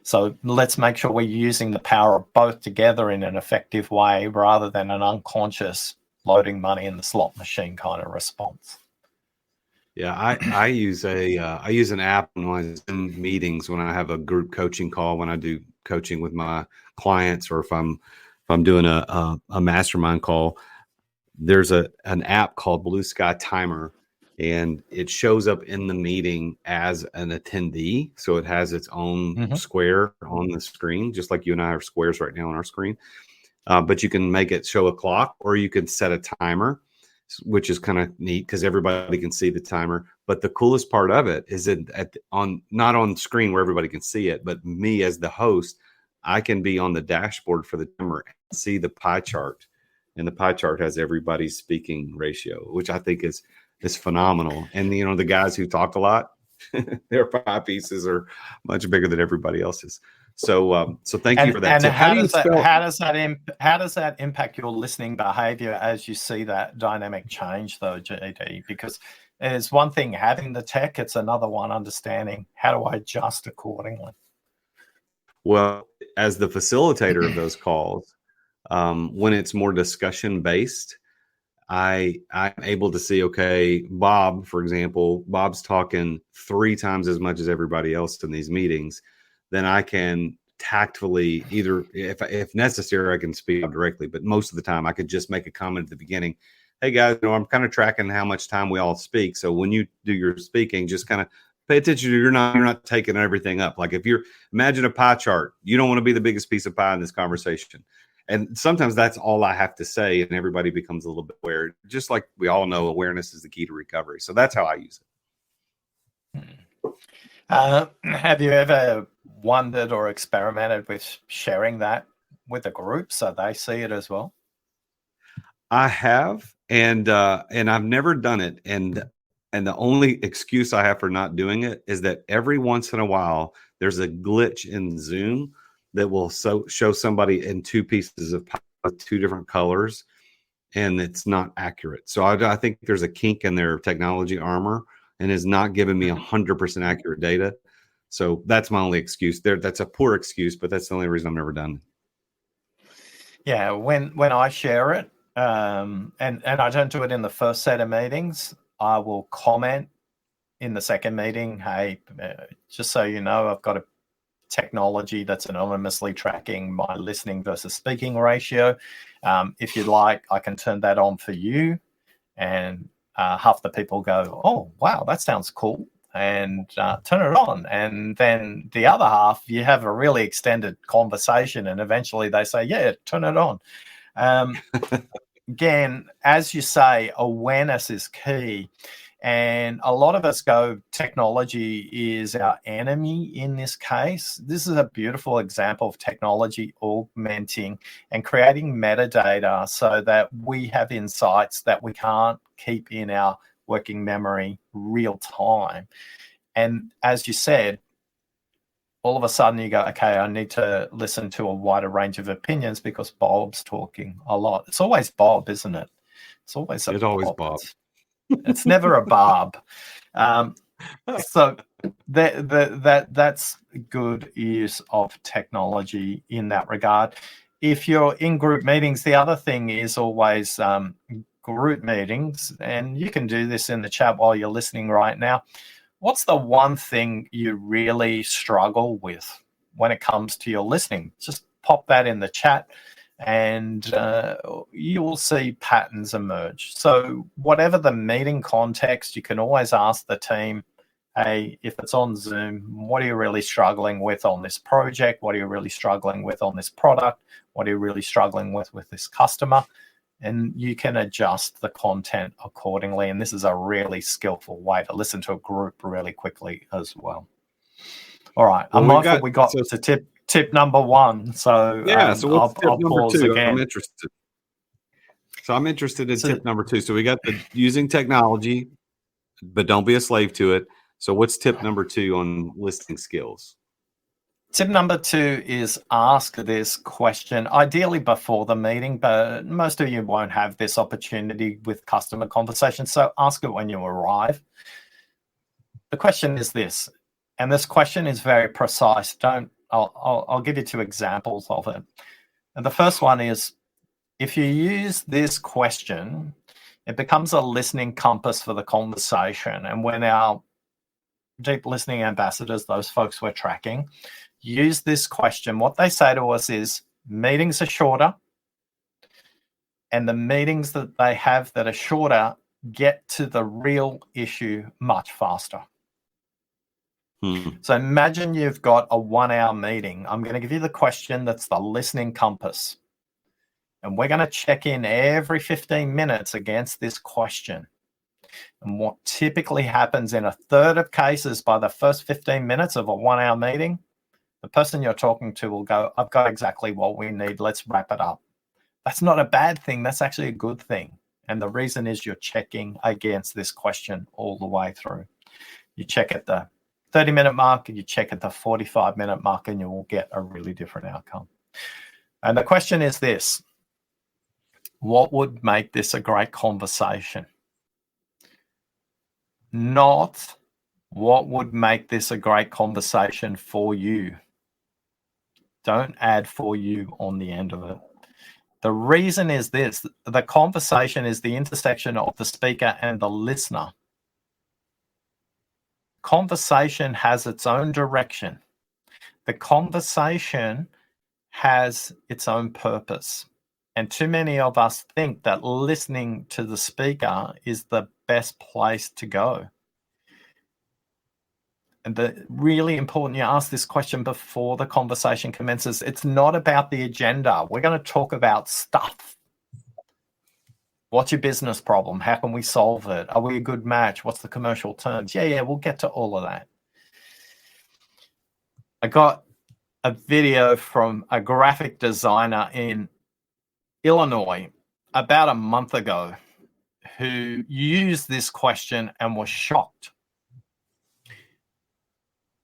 So let's make sure we're using the power of both together in an effective way rather than an unconscious loading money in the slot machine kind of response. Yeah, I use an app in my Zoom meetings when I have a group coaching call, when I do coaching with my clients, or if I'm doing a mastermind call. There's an app called Blue Sky Timer, and it shows up in the meeting as an attendee. So it has its own square on the screen, just like you and I have squares right now on our screen. But you can make it show a clock, or you can set a timer, which is kind of neat because everybody can see the timer. But the coolest part of it is not on screen where everybody can see it, but me as the host, I can be on the dashboard for the timer and see the pie chart and the pie chart has everybody's speaking ratio, which I think is phenomenal. And the guys who talk a lot, their pie pieces are much bigger than everybody else's. So thank you for that. And how does that impact your listening behavior as you see that dynamic change, though, JD? Because it's one thing having the tech; it's another one understanding how do I adjust accordingly. Well, as the facilitator of those calls, when it's more discussion based, I'm able to see, okay, Bob, for example, Bob's talking 3 times as much as everybody else in these meetings. Then I can tactfully, either if necessary, I can speak up directly, but most of the time I could just make a comment at the beginning. Hey guys, I'm kind of tracking how much time we all speak. So when you do your speaking, just kind of pay attention. You're not taking everything up. Like if imagine a pie chart, you don't want to be the biggest piece of pie in this conversation. And sometimes that's all I have to say, and everybody becomes a little bit aware. Just like we all know, awareness is the key to recovery. So that's how I use it. Have you ever wondered or experimented with sharing that with a group so they see it as well? I have, and I've never done it. And the only excuse I have for not doing it is that every once in a while there's a glitch in Zoom that will show somebody in 2 pieces of pie with 2 different colors, and it's not accurate. So I think there's a kink in their technology armor and is not giving me 100% accurate data. So that's my only excuse there. That's a poor excuse, but that's the only reason I've never done it. Yeah, when I share it, and I don't do it in the first set of meetings, I will comment in the second meeting, hey, just so you know, I've got a technology that's anonymously tracking my listening versus speaking ratio. If you'd like, I can turn that on for you. And half the people go, oh, wow, that sounds cool, and turn it on. And then the other half, you have a really extended conversation, and eventually they say, yeah, turn it on. Again, as you say, awareness is key. And a lot of us go, technology is our enemy in this case. This is a beautiful example of technology augmenting and creating metadata so that we have insights that we can't keep in our working memory real time. And as you said, all of a sudden you go, okay, I need to listen to a wider range of opinions because Bob's talking a lot. It's always Bob, isn't it? It's always Bob. It's never a Barb. So that's good use of technology in that regard. If you're in group meetings, the other thing is always group meetings, and you can do this in the chat while you're listening right now. What's the one thing you really struggle with when it comes to your listening? Just pop that in the chat, and you will see patterns emerge. So whatever the meeting context, you can always ask the team, hey, if it's on Zoom, what are you really struggling with on this project? What are you really struggling with on this product? What are you really struggling with this customer? And you can adjust the content accordingly. And this is a really skillful way to listen to a group really quickly as well. All right. I'm mindful we got to tip number 1. So yeah, so what's tip number 2? Again. I'm interested in tip number 2. So we got the using technology, but don't be a slave to it. So what's tip number 2 on listening skills? Tip number 2 is ask this question, ideally before the meeting, but most of you won't have this opportunity with customer conversations. So ask it when you arrive. The question is this, and this question is very precise. I'll give you 2 examples of it. And the first one is, if you use this question, it becomes a listening compass for the conversation. And when our deep listening ambassadors, those folks we're tracking, use this question, what they say to us is, meetings are shorter, and the meetings that they have that are shorter get to the real issue much faster. So imagine you've got a 1-hour meeting. I'm going to give you the question that's the listening compass. And we're going to check in every 15 minutes against this question. And what typically happens in a third of cases, by the first 15 minutes of a 1-hour meeting, the person you're talking to will go, I've got exactly what we need. Let's wrap it up. That's not a bad thing. That's actually a good thing. And the reason is you're checking against this question all the way through. You check at the 30-minute mark and you check at the 45-minute mark, and you will get a really different outcome. And the question is this: what would make this a great conversation? Not what would make this a great conversation for you. Don't add "for you" on the end of it. The reason is this: the conversation is the intersection of the speaker and the listener. Conversation has its own direction. The conversation has its own purpose. And too many of us think that listening to the speaker is the best place to go. And the really important you ask this question before the conversation commences. It's not about the agenda. We're going to talk about stuff. What's your business problem? How can we solve it? Are we a good match? What's the commercial terms? Yeah, we'll get to all of that. I got a video from a graphic designer in Illinois about a month ago who used this question and was shocked.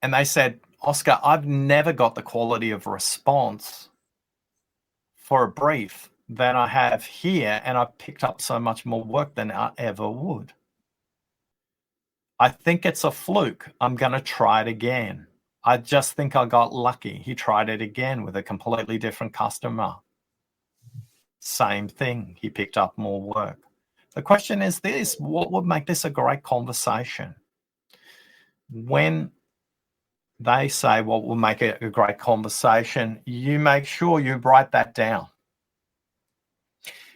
And they said, Oscar, I've never got the quality of response for a brief than I have here, and I've picked up so much more work than I ever would. I think it's a fluke. I'm going to try it again. I just think I got lucky. He tried it again with a completely different customer. Same thing. He picked up more work. The question is this: what would make this a great conversation? When they say what will make it a great conversation, you make sure you write that down.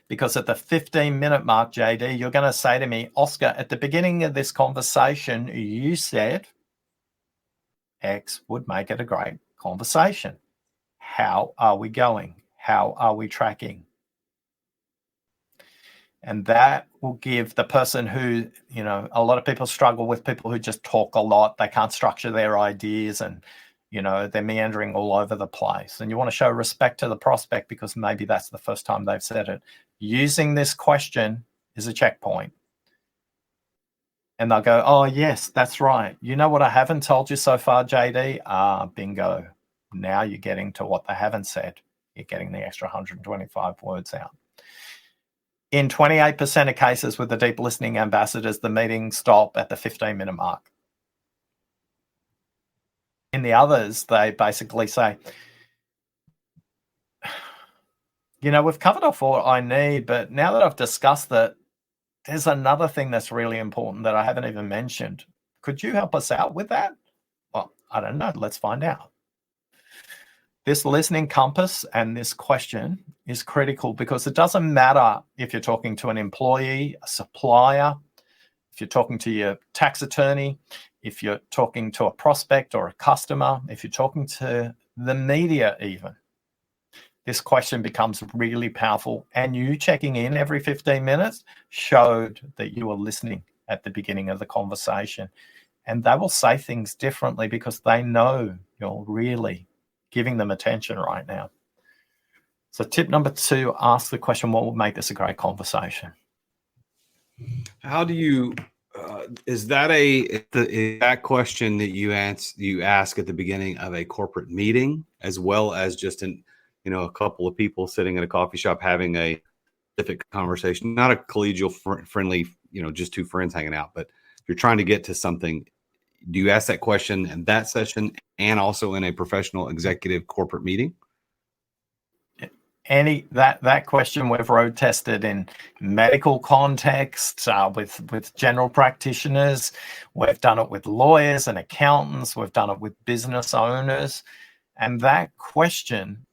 Because at the 15-minute mark, JD, you're going to say to me, Oscar, at the beginning of this conversation, you said X would make it a great conversation. How are we going? How are we tracking? And that will give the person who, a lot of people struggle with people who just talk a lot. They can't structure their ideas, and, they're meandering all over the place. And you want to show respect to the prospect because maybe that's the first time they've said it. Using this question is a checkpoint. And they'll go, oh, yes, that's right. You know what I haven't told you so far, JD? Bingo. Now you're getting to what they haven't said. You're getting the extra 125 words out. In 28% of cases with the deep listening ambassadors, the meetings stop at the 15-minute mark. In the others, they basically say, we've covered off what I need, but now that I've discussed that, there's another thing that's really important that I haven't even mentioned. Could you help us out with that? Well, I don't know. Let's find out. This listening compass and this question is critical because it doesn't matter if you're talking to an employee, a supplier, if you're talking to your tax attorney, if you're talking to a prospect or a customer, if you're talking to the media even. This question becomes really powerful, and you checking in every 15 minutes showed that you were listening at the beginning of the conversation. And they will say things differently because they know you're really giving them attention right now. So tip number 2, ask the question, what will make this a great conversation? How do you, is that question that you ask at the beginning of a corporate meeting, as well as just a couple of people sitting at a coffee shop having a specific conversation, not a collegial, friendly, just two friends hanging out, but if you're trying to get to something, do you ask that question in that session and also in a professional executive corporate meeting? That question we've road tested in medical context, with general practitioners. We've done it with lawyers and accountants. We've done it with business owners. And that question,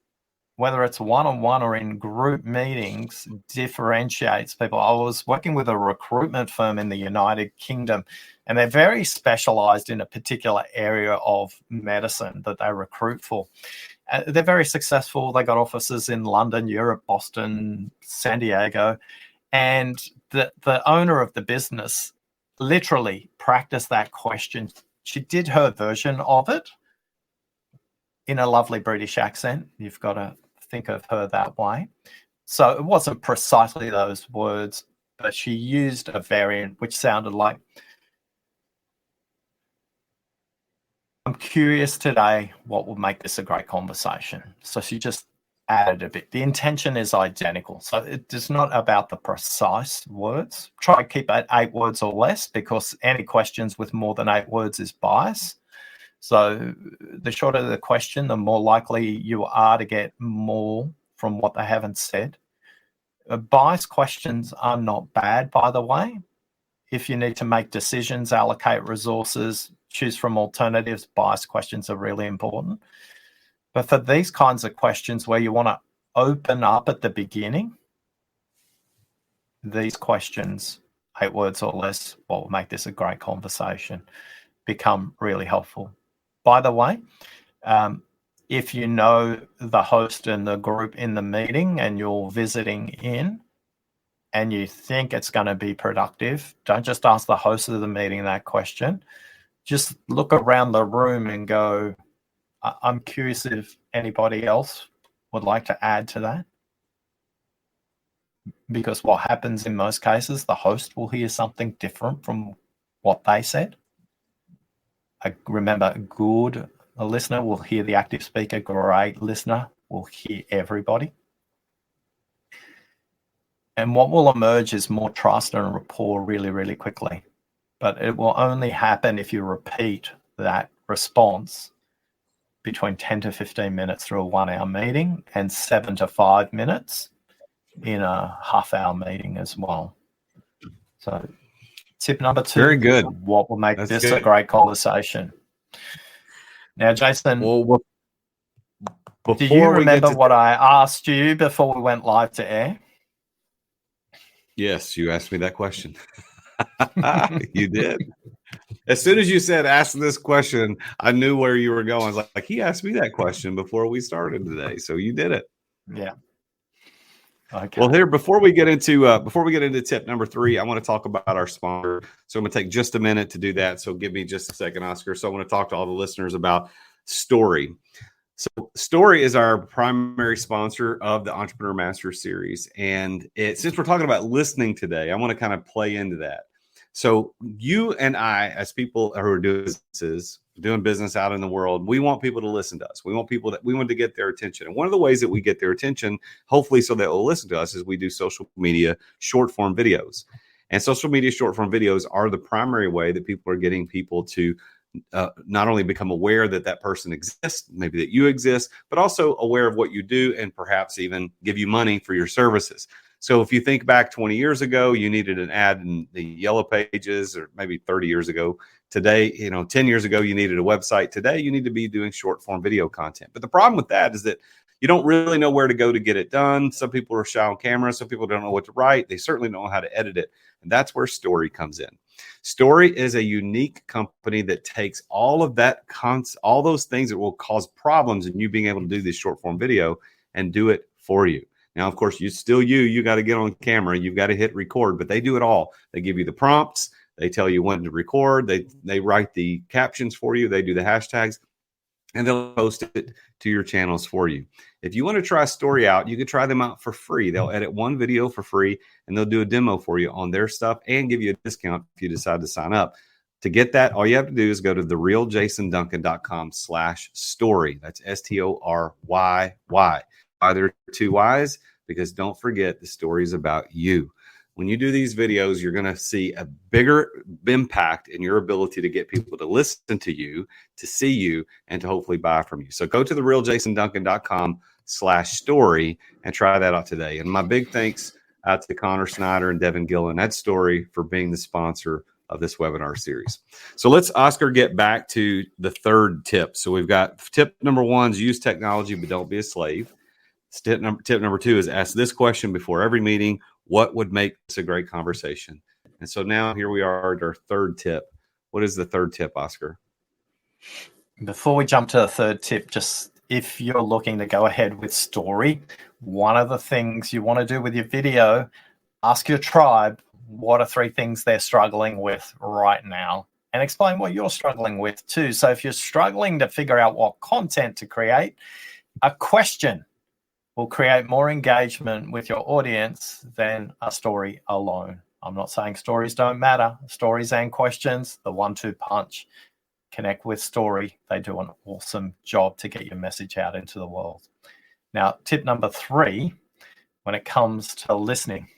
whether it's one-on-one or in group meetings, differentiates people. I was working with a recruitment firm in the United Kingdom, and they're very specialized in a particular area of medicine that they recruit for. They're very successful. They got offices in London, Europe, Boston, San Diego. And the owner of the business literally practiced that question. She did her version of it in a lovely British accent. You've got to think of her that way. So it wasn't precisely those words, but she used a variant which sounded like, I'm curious today what will make this a great conversation. So she just added a bit. The intention is identical. So it is not about the precise words. Try to keep it 8 words or less, because any questions with more than 8 words is bias. So the shorter the question, the more likely you are to get more from what they haven't said. Bias questions are not bad, by the way. If you need to make decisions, allocate resources, choose from alternatives, bias questions are really important. But for these kinds of questions where you want to open up at the beginning, these questions, 8 words or less, what will make this a great conversation, become really helpful. By the way, if you know the host and the group in the meeting and you're visiting in and you think it's going to be productive, don't just ask the host of the meeting that question. Just look around the room and go, I'm curious if anybody else would like to add to that. Because what happens in most cases, the host will hear something different from what they said. Remember, a listener will hear the active speaker, great listener will hear everybody. And what will emerge is more trust and rapport really, really quickly. But it will only happen if you repeat that response between 10 to 15 minutes through a 1 hour meeting and 7 to 5 minutes in a half-hour meeting as well. So tip number 2. Very good. What will make this a great conversation? Now, Jason, do you remember what I asked you before we went live to air? Yes, you asked me that question. You did. As soon as you said, ask this question, I knew where you were going. I was like, he asked me that question before we started today. So you did it. Yeah. Okay. Well, here, before we get into tip number 3, I want to talk about our sponsor. So I'm going to take just a minute to do that. So give me just a second, Oscar. So I want to talk to all the listeners about Story. So Story is our primary sponsor of the Entrepreneur Master Series. And since we're talking about listening today, I want to kind of play into that. So you and I, as people who are doing business out in the world, we want people to listen to us. We want to get their attention. And one of the ways that we get their attention, hopefully so that they'll listen to us, is we do social media short form videos. And social media short form videos are the primary way that people are getting people to not only become aware that that person exists, maybe that you exist, but also aware of what you do and perhaps even give you money for your services. So if you think back 20 years ago, you needed an ad in the yellow pages, or maybe 30 years ago. Today, 10 years ago, you needed a website. Today, you need to be doing short form video content. But the problem with that is that you don't really know where to go to get it done. Some people are shy on camera. Some people don't know what to write. They certainly don't know how to edit it. And that's where Story comes in. Story is a unique company that takes all of that, all those things that will cause problems in you being able to do this short form video and do it for you. Now, of course, you got to get on camera. You've got to hit record, but they do it all. They give you the prompts. They tell you when to record. They write the captions for you. They do the hashtags, and they'll post it to your channels for you. If you want to try Story out, you can try them out for free. They'll edit one video for free, and they'll do a demo for you on their stuff and give you a discount if you decide to sign up. To get that, all you have to do is go to therealjasonduncan.com/story. That's STORYY. Why there are 2 Y's? Because don't forget, the story is about you. When you do these videos, you're going to see a bigger impact in your ability to get people to listen to you, to see you, and to hopefully buy from you. So go to therealjasonduncan.com/story and try that out today. And my big thanks out to Connor Snyder and Devin Gillen at Story for being the sponsor of this webinar series. So let's, Oscar, get back to the 3rd tip. So we've got tip number 1 is use technology, but don't be a slave. Tip number 2 is ask this question before every meeting: what would make this a great conversation? And so now here we are at our 3rd tip. What is the 3rd tip, Oscar? Before we jump to the 3rd tip, just if you're looking to go ahead with Story, one of the things you want to do with your video, ask your tribe, what are 3 things they're struggling with right now? And explain what you're struggling with too. So if you're struggling to figure out what content to create, a question will create more engagement with your audience than a story alone. I'm not saying stories don't matter. Stories and questions, the 1-2 punch. Connect with story. They do an awesome job to get your message out into the world. Now, tip number 3, when it comes to listening,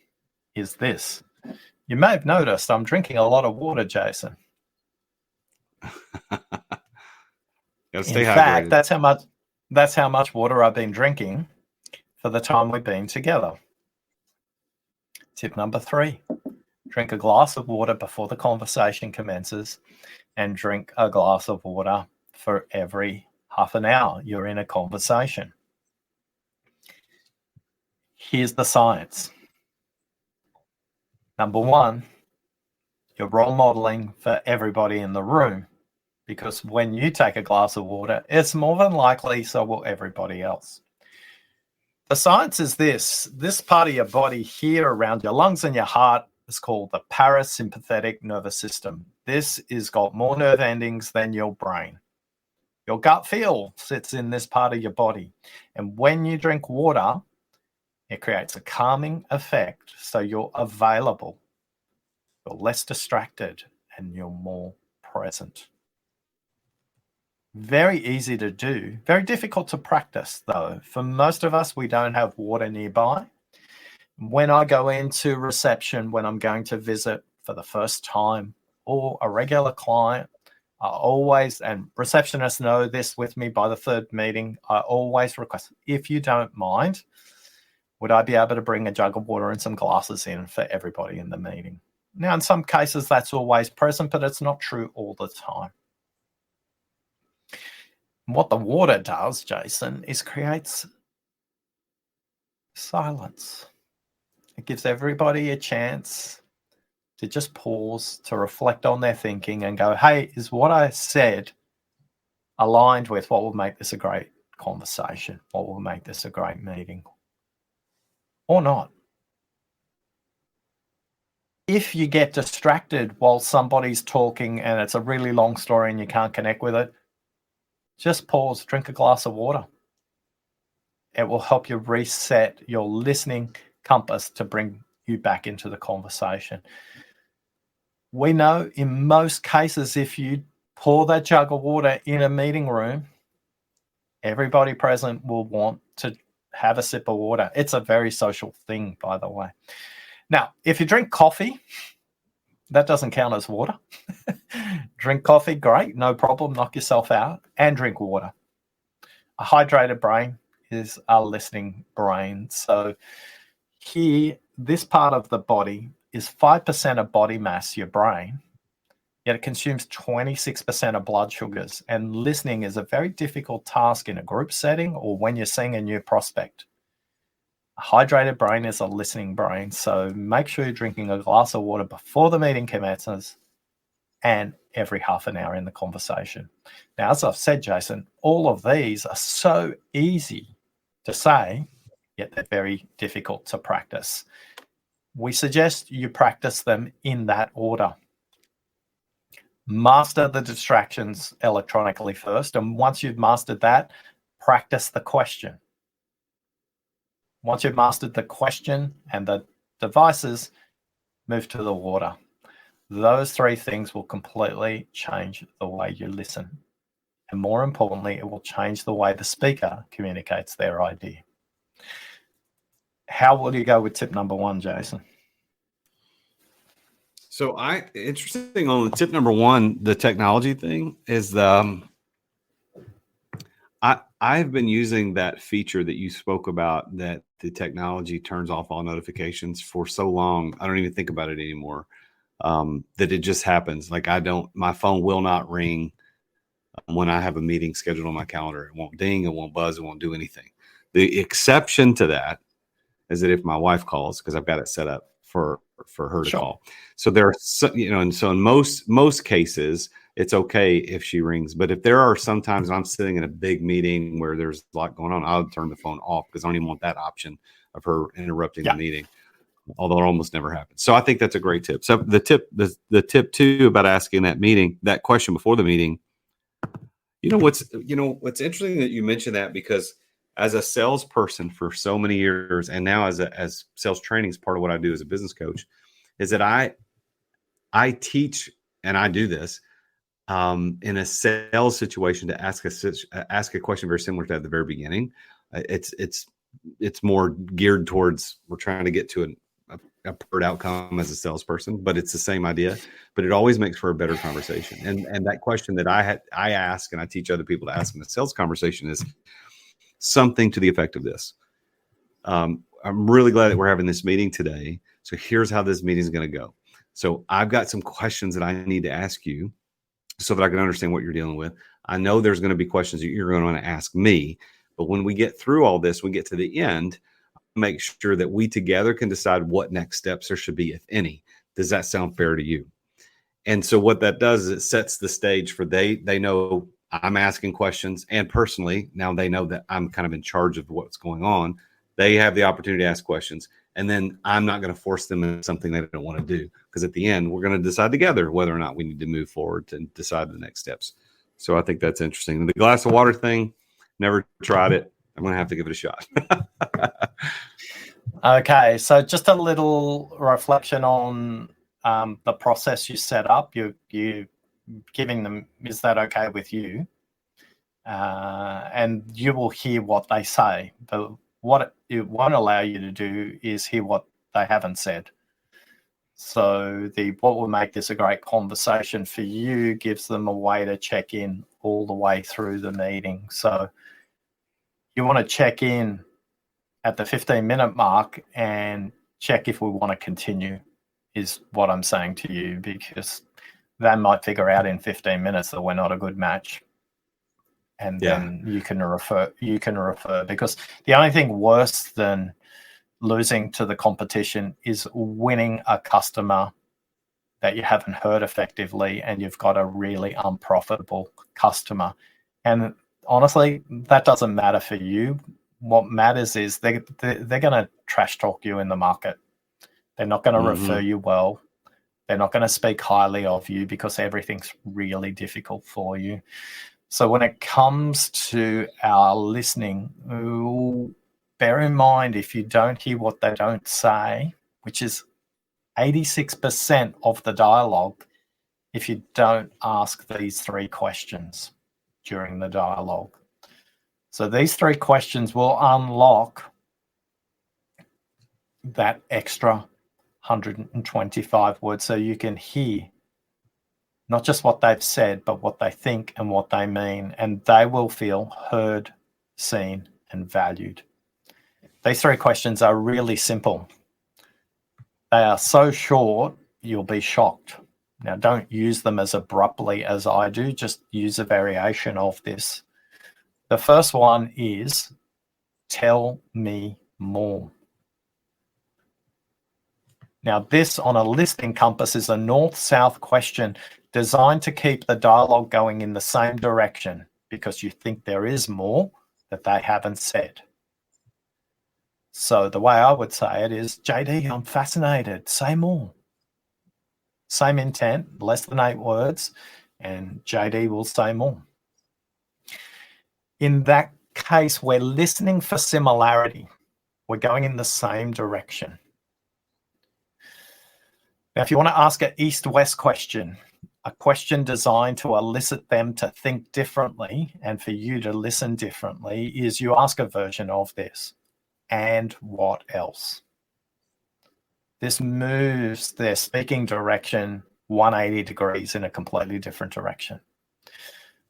is this. You may have noticed I'm drinking a lot of water, Jason. Gotta stay In hydrated. fact, that's how much water I've been drinking for the time we've been together. Tip number 3, drink a glass of water before the conversation commences, and drink a glass of water for every half an hour you're in a conversation. Here's the science. Number 1, you're role modeling for everybody in the room, because when you take a glass of water, it's more than likely so will everybody else. The science is this part of your body here around your lungs and your heart is called the parasympathetic nervous system. This has got more nerve endings than your brain. Your gut feel sits in this part of your body. And when you drink water, it creates a calming effect, so you're available, you're less distracted, and you're more present. Very easy to do, very difficult to practice though. For most of us, we don't have water nearby. When I go into reception, when I'm going to visit for the first time or a regular client, I always, and receptionists know this with me by the 3rd meeting, I always request, if you don't mind, would I be able to bring a jug of water and some glasses in for everybody in the meeting? Now, in some cases, that's always present, but it's not true all the time. What the water does, Jason, is creates silence. It gives everybody a chance to just pause, to reflect on their thinking and go, hey, is what I said aligned with what will make this a great conversation? What will make this a great meeting? Or not? If you get distracted while somebody's talking and it's a really long story and you can't connect with it, just pause, drink a glass of water. It will help you reset your listening compass to bring you back into the conversation. We know in most cases, if you pour that jug of water in a meeting room, everybody present will want to have a sip of water. It's a very social thing, by the way. Now, if you drink coffee, that doesn't count as water. Drink coffee, great, no problem, knock yourself out, and drink water. A hydrated brain is a listening brain. So here, this part of the body is 5% of body mass, your brain, yet it consumes 26% of blood sugars. And listening is a very difficult task in a group setting or when you're seeing a new prospect. A hydrated brain is a listening brain. So make sure you're drinking a glass of water before the meeting commences and every half an hour in the conversation. Now, as I've said, Jason, all of these are so easy to say, yet they're very difficult to practice. We suggest you practice them in that order. Master the distractions electronically first, and once you've mastered that, practice the question. Once you've mastered the question and the devices, move to the water. Those 3 things will completely change the way you listen. And more importantly, it will change the way the speaker communicates their idea. How will you go with tip number 1, Jason? So interesting on tip number 1, the technology thing is I've been using that feature that you spoke about, that the technology turns off all notifications, for so long. I don't even think about it anymore. That it just happens. Like my phone will not ring when I have a meeting scheduled on my calendar. It won't ding, it won't buzz, it won't do anything. The exception to that is that if my wife calls, because I've got it set up for her to call. So there are, and so in most cases, it's okay if she rings. But if there are sometimes I'm sitting in a big meeting where there's a lot going on, I'll turn the phone off because I don't even want that option of her interrupting the meeting, although it almost never happens. So I think that's a great tip. So the tip 2 about asking that question before the meeting, what's interesting that you mentioned that, because as a salesperson for so many years, and now as sales training is part of what I do as a business coach, is that I teach, and I do this in a sales situation, to ask a question very similar to at the very beginning. It's more geared towards, we're trying to get to a preferred outcome as a salesperson, but it's the same idea. But it always makes for a better conversation. And that question that I ask, and I teach other people to ask in a sales conversation, is something to the effect of this: I'm really glad that we're having this meeting today. So here's how this meeting is going to go. So I've got some questions that I need to ask you so that I can understand what you're dealing with. I know there's going to be questions that you're going to want to ask me, but when we get through all this, we get to the end, make sure that we together can decide what next steps there should be, if any. Does that sound fair to you? And so what that does is it sets the stage for they know I'm asking questions, and personally, now they know that I'm kind of in charge of what's going on. They have the opportunity to ask questions, and then I'm not going to force them into something they don't want to do, because at the end, we're going to decide together whether or not we need to move forward to decide the next steps. So I think that's interesting. The glass of water thing, never tried it. I'm going to have to give it a shot. Okay, so just a little reflection on the process you set up. You giving them, is that okay with you? And you will hear what they say, but what it won't allow you to do is hear what they haven't said. So what will make this a great conversation for you gives them a way to check in all the way through the meeting. So you want to check in at the 15-minute mark and check if we want to continue, is what I'm saying to you, because they might figure out in 15 minutes that we're not a good match. And then you can refer, because the only thing worse than losing to the competition is winning a customer that you haven't heard effectively, and you've got a really unprofitable customer. And honestly, that doesn't matter for you. What matters is they're going to trash talk you in the market. They're not going to refer you well. They're not going to speak highly of you because everything's really difficult for you. So when it comes to our listening, bear in mind, if you don't hear what they don't say, which is 86% of the dialogue, if you don't ask these 3 questions during the dialogue. So these 3 questions will unlock that extra 125 words, so you can hear not just what they've said, but what they think and what they mean, and they will feel heard, seen, and valued. These 3 questions are really simple. They are so short, you'll be shocked. Now, don't use them as abruptly as I do, just use a variation of this. The first one is, tell me more. Now, this on a listing compass is a north-south question designed to keep the dialogue going in the same direction, because you think there is more that they haven't said. So the way I would say it is, JD, I'm fascinated. Say more. Same intent, less than 8 words, and JD will say more. In that case, we're listening for similarity. We're going in the same direction. Now, if you want to ask an east-west question, a question designed to elicit them to think differently and for you to listen differently, is you ask a version of this. And what else? This moves their speaking direction 180 degrees in a completely different direction.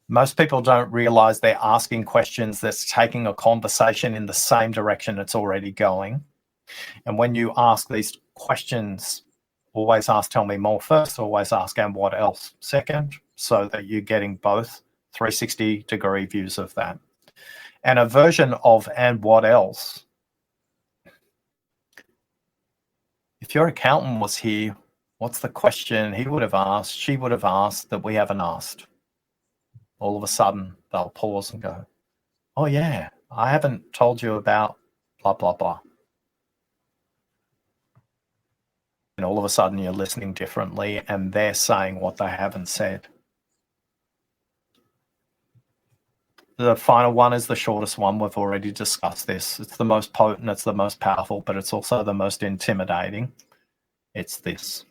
Most people don't realize they're asking questions that's taking a conversation in the same direction it's already going. And when you ask these questions, always ask, tell me more first, always ask, and what else second, so that you're getting both 360-degree views of that. And a version of and what else, if your accountant was here, what's the question he would have asked, she would have asked, that we haven't asked? All of a sudden, they'll pause and go, oh yeah, I haven't told you about blah, blah, blah. And all of a sudden you're listening differently and they're saying what they haven't said. the final one is the shortest one. We've already discussed this. It's the most potent, it's the most powerful, but it's also the most intimidating. It's this.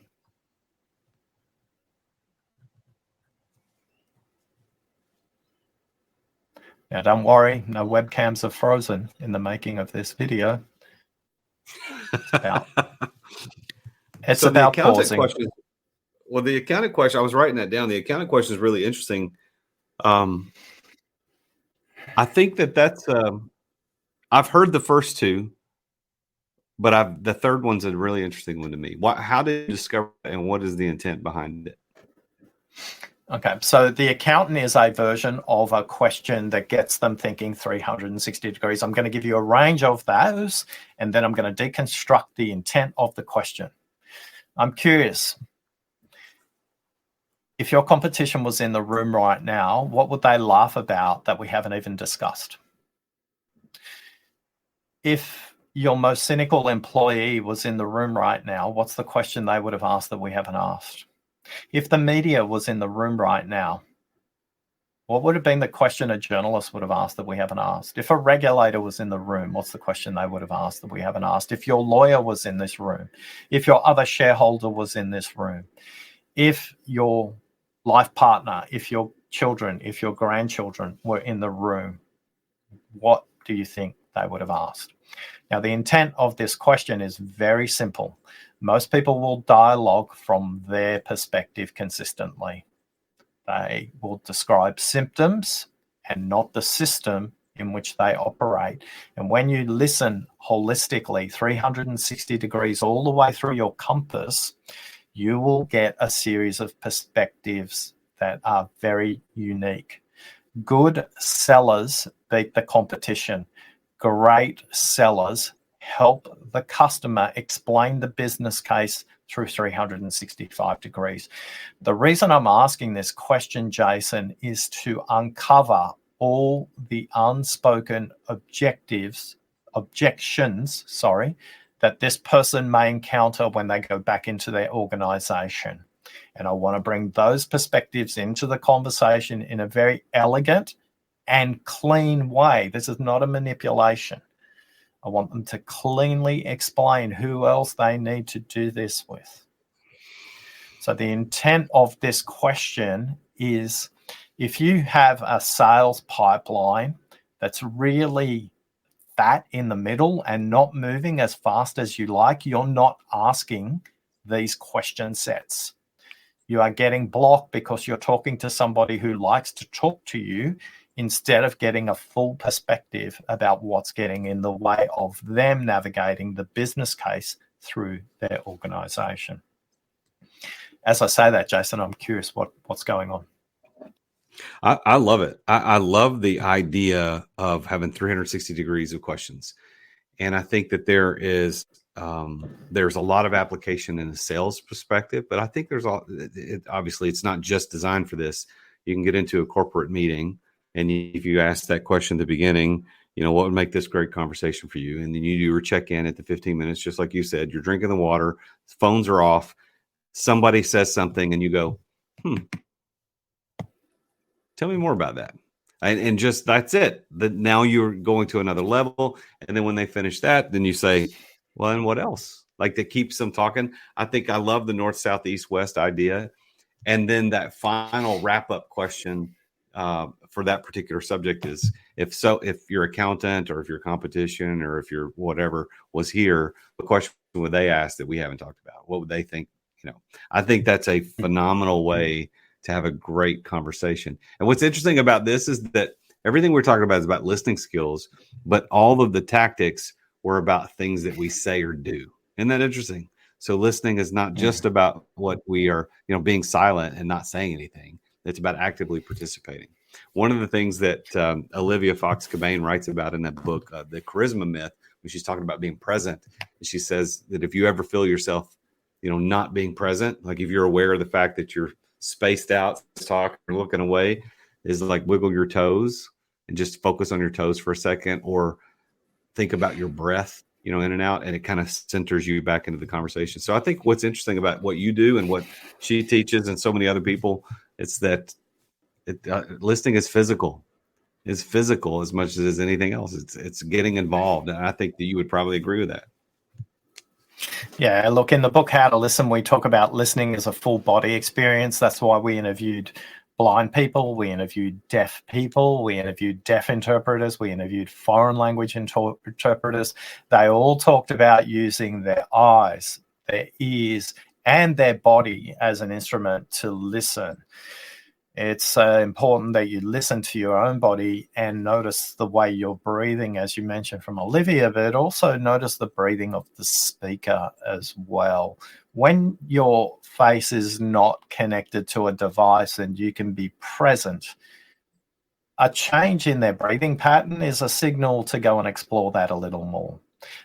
Now, don't worry, no webcams are frozen in the making of this video. It's about pausing. Well, the accounting question, I was writing that down. The accounting question is really interesting. I think that's, I've heard the first two, but the third one's a really interesting one to me. How did you discover it, and what is the intent behind it? Okay, so the accountant is a version of a question that gets them thinking 360 degrees. I'm going to give you a range of those, and then I'm going to deconstruct the intent of the question. I'm curious, if your competition was in the room right now, what would they laugh about that we haven't even discussed? If your most cynical employee was in the room right now, what's the question they would have asked that we haven't asked? If the media was in the room right now, what would have been the question a journalist would have asked that we haven't asked? If a regulator was in the room, what's the question they would have asked that we haven't asked? If your lawyer was in this room, if your other shareholder was in this room, if your life partner, if your children, if your grandchildren were in the room, what do you think they would have asked? Now, the intent of this question is very simple. Most people will dialogue from their perspective consistently. They will describe symptoms and not the system in which they operate. And when you listen holistically, 360 degrees all the way through your compass, you will get a series of perspectives that are very unique. Good sellers beat the competition. Great sellers help the customer explain the business case through 365 degrees. The reason I'm asking this question, Jason, is to uncover all the unspoken objections, that this person may encounter when they go back into their organization. And I want to bring those perspectives into the conversation in a very elegant and clean way. This is not a manipulation. I want them to cleanly explain who else they need to do this with. So the intent of this question is, if you have a sales pipeline that's really fat in the middle and not moving as fast as you like, you're not asking these question sets. You are getting blocked because you're talking to somebody who likes to talk to you instead of getting a full perspective about what's getting in the way of them navigating the business case through their organization. As I say that, Jason, I'm curious what's going on. I love it. I love the idea of having 360 degrees of questions. And I think that there's a lot of application in a sales perspective, but I think obviously it's not just designed for this. You can get into a corporate meeting, and if you ask that question at the beginning, what would make this great conversation for you? And then you do your check-in at the 15 minutes, just like you said, you're drinking the water, phones are off, somebody says something, and you go, tell me more about that. And just, that's it. Now you're going to another level. And then when they finish that, then you say, well, and what else? Like, that keeps them talking. I think I love the north, south, east, west idea. And then that final wrap-up question for that particular subject is, if your accountant or if your competition or if your whatever was here, what question would they ask that we haven't talked about? What would they think? I think that's a phenomenal way to have a great conversation. And what's interesting about this is that everything we're talking about is about listening skills, but all of the tactics were about things that we say or do. Isn't that interesting? So listening is not just about what we are, being silent and not saying anything. It's about actively participating. One of the things that Olivia Fox-Cabane writes about in that book, The Charisma Myth, when she's talking about being present, she says that if you ever feel yourself, not being present, like if you're aware of the fact that you're spaced out, talking or looking away, is like wiggle your toes and just focus on your toes for a second, or think about your breath, in and out, and it kind of centers you back into the conversation. So I think what's interesting about what you do and what she teaches and so many other people, it's that listening is physical. is physical as much as it is anything else. It's getting involved. And I think that you would probably agree with that. Yeah, look, in the book, How to Listen, we talk about listening as a full body experience. That's why we interviewed blind people, we interviewed deaf people, we interviewed deaf interpreters, we interviewed foreign language interpreters. They all talked about using their eyes, their ears, and their body as an instrument to listen. It's important that you listen to your own body and notice the way you're breathing, as you mentioned from Olivia, but also notice the breathing of the speaker as well. When your face is not connected to a device and you can be present, a change in their breathing pattern is a signal to go and explore that a little more.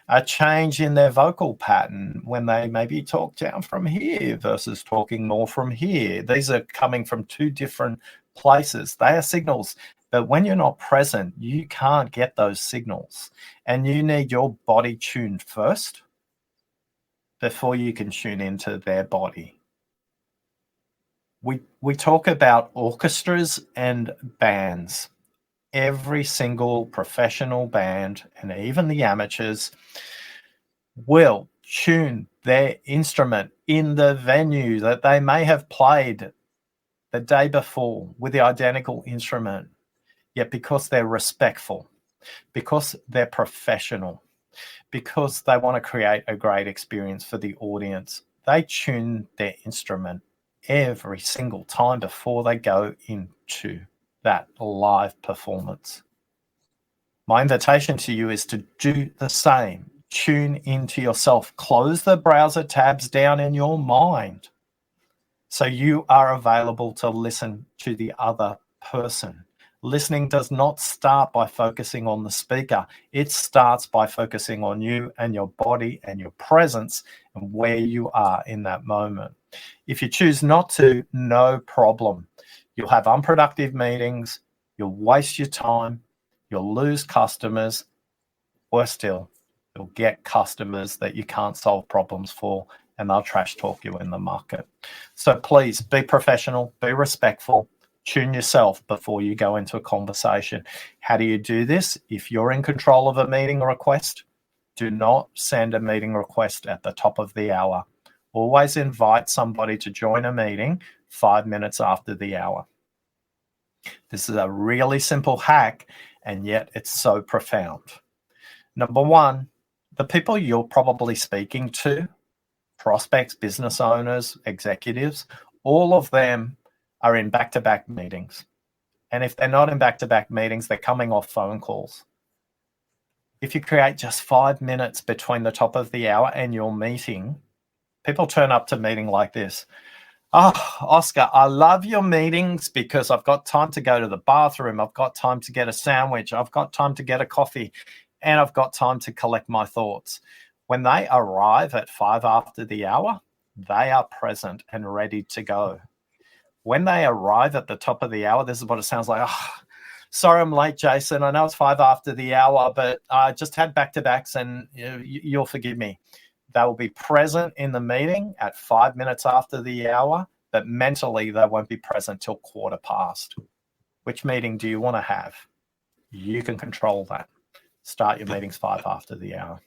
A change in their vocal pattern when they maybe talk down from here versus talking more from here. These are coming from two different places. They are signals, but when you're not present, you can't get those signals. And you need your body tuned first before you can tune into their body. We talk about orchestras and bands. Every single professional band, and even the amateurs, will tune their instrument in the venue that they may have played the day before with the identical instrument. Yet because they're respectful, because they're professional, because they want to create a great experience for the audience, they tune their instrument every single time before they go into that live performance. My invitation to you is to do the same. Tune into yourself. Close the browser tabs down in your mind so you are available to listen to the other person. Listening does not start by focusing on the speaker. It starts by focusing on you and your body and your presence and where you are in that moment. If you choose not to, no problem. You'll have unproductive meetings, you'll waste your time, you'll lose customers. Worse still, you'll get customers that you can't solve problems for, and they'll trash talk you in the market. So please be professional, be respectful, tune yourself before you go into a conversation. How do you do this? If you're in control of a meeting request, do not send a meeting request at the top of the hour. Always invite somebody to join a meeting 5 minutes after the hour. This is a really simple hack, and yet it's so profound. Number one, the people you're probably speaking to, prospects, business owners, executives, all of them are in back-to-back meetings. And if they're not in back-to-back meetings, they're coming off phone calls. If you create just 5 minutes between the top of the hour and your meeting, people turn up to a meeting like this. Oh, Oscar, I love your meetings because I've got time to go to the bathroom. I've got time to get a sandwich. I've got time to get a coffee, and I've got time to collect my thoughts. When they arrive at 5 after the hour, they are present and ready to go. When they arrive at the top of the hour, this is what it sounds like. Oh, sorry, I'm late, Jason. I know it's 5 after the hour, but I just had back-to-backs and you'll forgive me. They will be present in the meeting at 5 minutes after the hour, but mentally they won't be present till 1:15. Which meeting do you want to have? You can control that. Start your meetings 5 after the hour.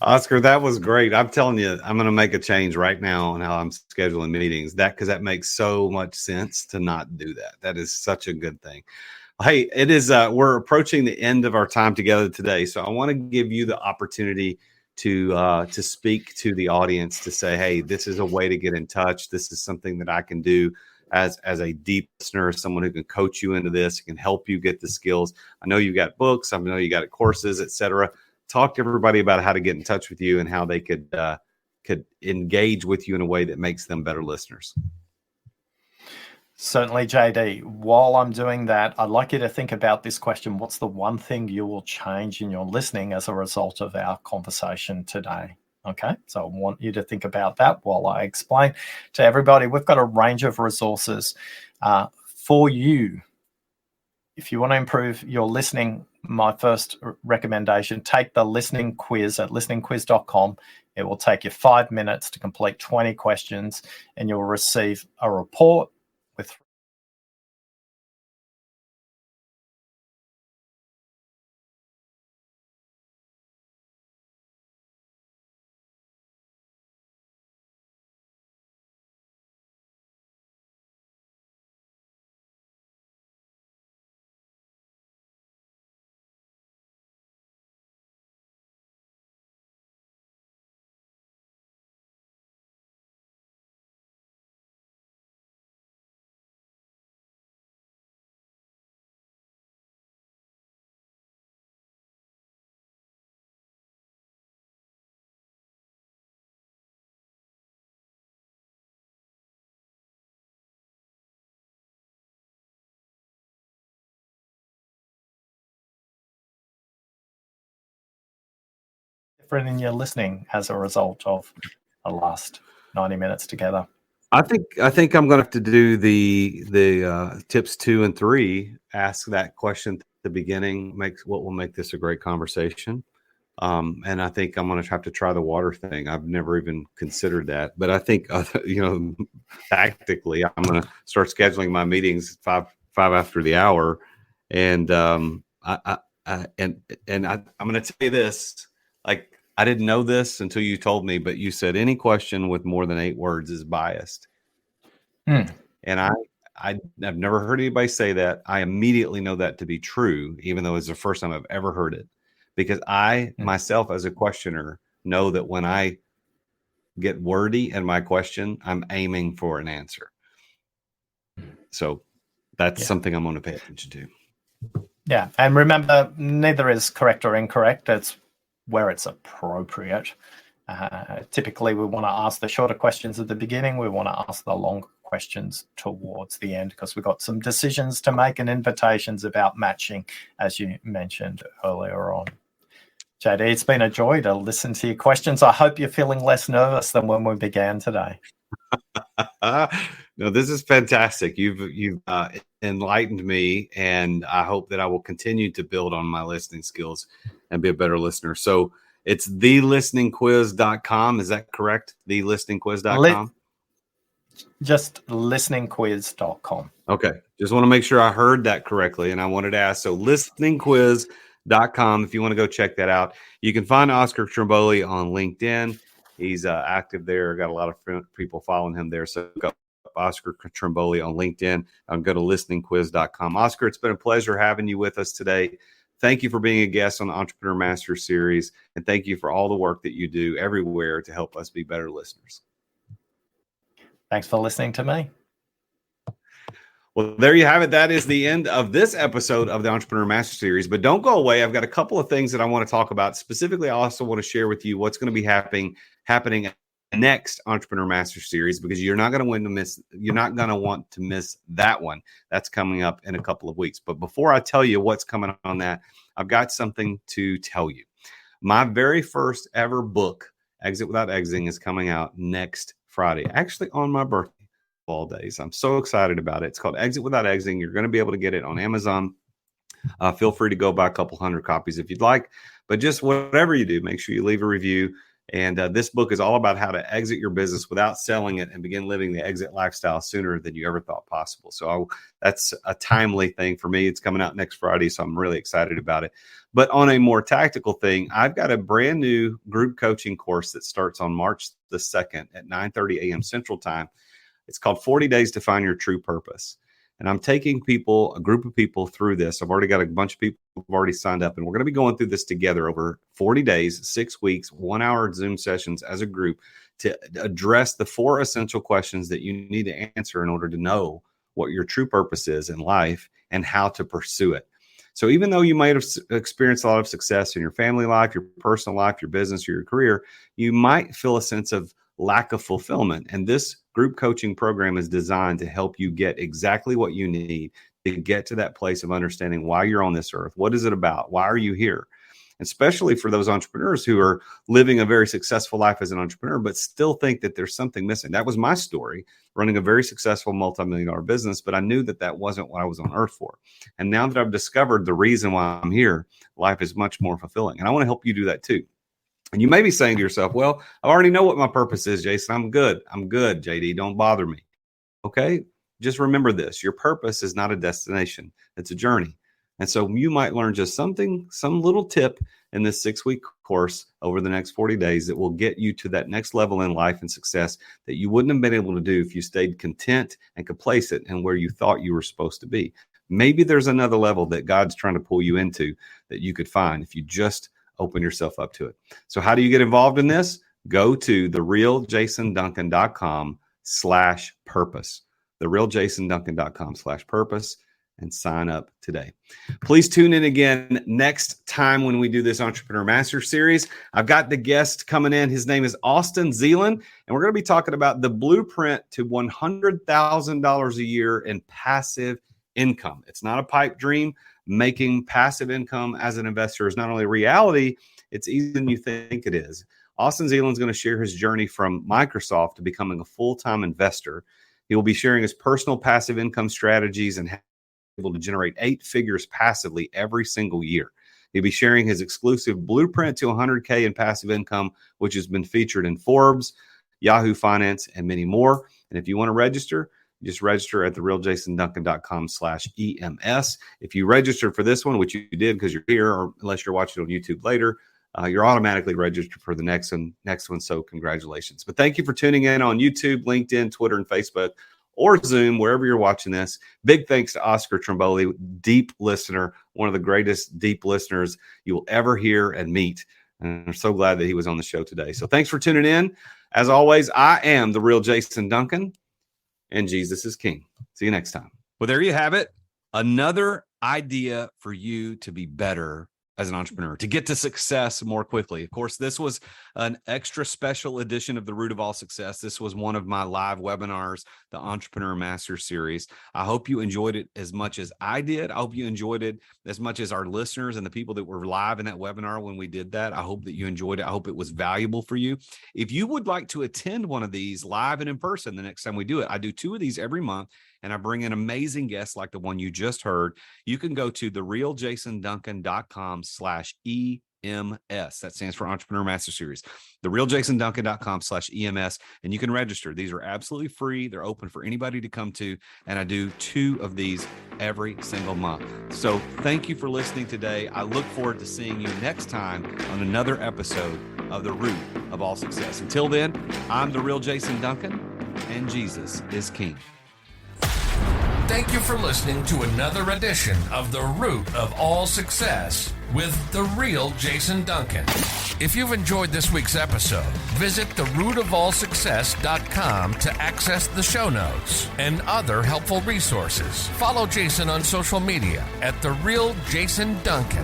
Oscar, that was great. I'm telling you, I'm going to make a change right now on how I'm scheduling meetings. Because that makes so much sense to not do that. That is such a good thing. Hey, it is. We're approaching the end of our time together today, so I want to give you the opportunity to speak to the audience, to say, hey, this is a way to get in touch. This is something that I can do as a deep listener, someone who can coach you into this, can help you get the skills. I know you got books. I know you got courses, etc. Talk to everybody about how to get in touch with you and how they could engage with you in a way that makes them better listeners. Certainly, JD. While I'm doing that, I'd like you to think about this question. What's the one thing you will change in your listening as a result of our conversation today? Okay, so I want you to think about that while I explain to everybody. We've got a range of resources for you. If you want to improve your listening, my first recommendation, take the listening quiz at listeningquiz.com. It will take you 5 minutes to complete 20 questions, and you'll receive a report with different in your listening as a result of the last 90 minutes together? I think I'm going to have to do the tips 2 and 3. Ask that question at the beginning. What will make this a great conversation. And I think I'm going to have to try the water thing. I've never even considered that, but I think tactically, I'm going to start scheduling my meetings five after the hour, and I'm going to tell you this. Like, I didn't know this until you told me, but you said any question with more than 8 words is biased. And I've never heard anybody say that. I immediately know that to be true, even though it's the first time I've ever heard it, because I myself as a questioner know that when I get wordy in my question, I'm aiming for an answer. So that's something I'm going to pay attention to. Yeah. And remember, neither is correct or incorrect. It's where it's appropriate. Typically, we want to ask the shorter questions at the beginning. We want to ask the longer questions towards the end, because we've got some decisions to make and invitations about matching, as you mentioned earlier on. JD, it's been a joy to listen to your questions. I hope you're feeling less nervous than when we began today. No, this is fantastic. You've enlightened me, and I hope that I will continue to build on my listening skills and be a better listener. So it's thelisteningquiz.com. Is that correct? Thelisteningquiz.com? Just listeningquiz.com. Okay. Just want to make sure I heard that correctly. And I wanted to ask, so listeningquiz.com, if you want to go check that out. You can find Oscar Trimboli on LinkedIn. He's active there. Got a lot of people following him there. So go Oscar Trimboli on LinkedIn. Go to listeningquiz.com. Oscar, it's been a pleasure having you with us today. Thank you for being a guest on the Entrepreneur Master Series. And thank you for all the work that you do everywhere to help us be better listeners. Thanks for listening to me. Well, there you have it. That is the end of this episode of the Entrepreneur Master Series. But don't go away. I've got a couple of things that I want to talk about. Specifically, I also want to share with you what's going to be happening next Entrepreneur Master Series, because you're not going to want to miss that one. That's coming up in a couple of weeks. But before I tell you what's coming on that, I've got something to tell you. My very first ever book, Exit Without Exiting, is coming out next Friday, actually on my birthday. All days. I'm so excited about it. It's called Exit Without Exiting. You're going to be able to get it on Amazon. Feel free to go buy a couple hundred copies if you'd like, but just whatever you do, make sure you leave a review. And this book is all about how to exit your business without selling it and begin living the exit lifestyle sooner than you ever thought possible. So that's a timely thing for me. It's coming out next Friday, so I'm really excited about it. But on a more tactical thing, I've got a brand new group coaching course that starts on March the 2nd at 9:30 a.m. Central Time. It's called 40 Days to Find Your True Purpose. And I'm taking a group of people through this. I've already got a bunch of people who've already signed up, and we're going to be going through this together over 40 days, 6 weeks, 1 hour Zoom sessions as a group to address the 4 essential questions that you need to answer in order to know what your true purpose is in life and how to pursue it. So even though you might have experienced a lot of success in your family life, your personal life, your business, or your career, you might feel a sense of lack of fulfillment. And this group coaching program is designed to help you get exactly what you need to get to that place of understanding why you're on this earth. What is it about? Why are you here? Especially for those entrepreneurs who are living a very successful life as an entrepreneur, but still think that there's something missing. That was my story, running a very successful multi-million-dollar business, but I knew that that wasn't what I was on earth for. And now that I've discovered the reason why I'm here, life is much more fulfilling. And I want to help you do that too. And you may be saying to yourself, well, I already know what my purpose is, Jason. I'm good, JD. Don't bother me. Okay. Just remember this. Your purpose is not a destination. It's a journey. And so you might learn just some little tip in this 6-week course over the next 40 days that will get you to that next level in life and success that you wouldn't have been able to do if you stayed content and complacent and where you thought you were supposed to be. Maybe there's another level that God's trying to pull you into that you could find if you just open yourself up to it. So how do you get involved in this? Go to therealjasonduncan.com/purpose, therealjasonduncan.com/purpose, and sign up today. Please tune in again next time when we do this Entrepreneur Master Series. I've got the guest coming in. His name is Austin Zeeland, and we're going to be talking about the blueprint to $100,000 a year in passive income. It's not a pipe dream. Making passive income as an investor is not only a reality, it's easier than you think it is. Austin Zeeland's going to share his journey from Microsoft to becoming a full-time investor. He will be sharing his personal passive income strategies and able to generate 8 figures passively every single year. He'll be sharing his exclusive blueprint to 100K in passive income, which has been featured in Forbes, Yahoo Finance, and many more. And if you want to register, just register at therealjasonduncan.com/EMS. If you registered for this one, which you did because you're here, or unless you're watching on YouTube later, you're automatically registered for the next one. So congratulations. But thank you for tuning in on YouTube, LinkedIn, Twitter, and Facebook, or Zoom, wherever you're watching this. Big thanks to Oscar Trimboli, deep listener, one of the greatest deep listeners you will ever hear and meet. And I'm so glad that he was on the show today. So thanks for tuning in. As always, I am the real Jason Duncan, and Jesus is King. See you next time. Well, there you have it. Another idea for you to be better as an entrepreneur, to get to success more quickly. Of course, this was an extra special edition of The Root of All Success. This was one of my live webinars, the Entrepreneur Master Series. I hope you enjoyed it as much as I did. I hope you enjoyed it as much as our listeners and the people that were live in that webinar when we did that. I hope that you enjoyed it. I hope it was valuable for you. If you would like to attend one of these live and in person the next time we do it, I do 2 of these every month, and I bring in amazing guests like the one you just heard. You can go to therealjasonduncan.com/EMS. That stands for Entrepreneur Master Series. Therealjasonduncan.com/EMS, and you can register. These are absolutely free. They're open for anybody to come to, and I do 2 of these every single month. So thank you for listening today. I look forward to seeing you next time on another episode of The Root of All Success. Until then, I'm the real Jason Duncan, and Jesus is King. Thank you for listening to another edition of The Root of All Success with the real Jason Duncan. If you've enjoyed this week's episode, visit therootofallsuccess.com to access the show notes and other helpful resources. Follow Jason on social media at The Real Jason Duncan.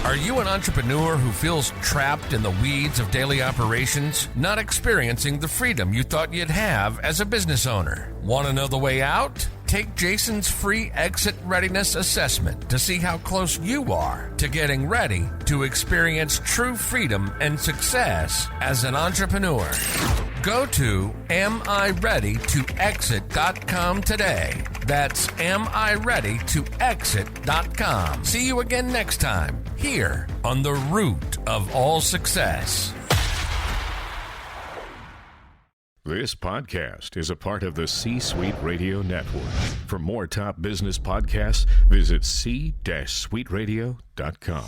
Are you an entrepreneur who feels trapped in the weeds of daily operations, not experiencing the freedom you thought you'd have as a business owner? Want to know the way out? Take Jason's free exit readiness assessment to see how close you are to getting ready to experience true freedom and success as an entrepreneur. Go to amireadytoexit.com today. That's amireadytoexit.com. See you again next time here on The Root of All Success. This podcast is a part of the C-Suite Radio Network. For more top business podcasts, visit c-suiteradio.com.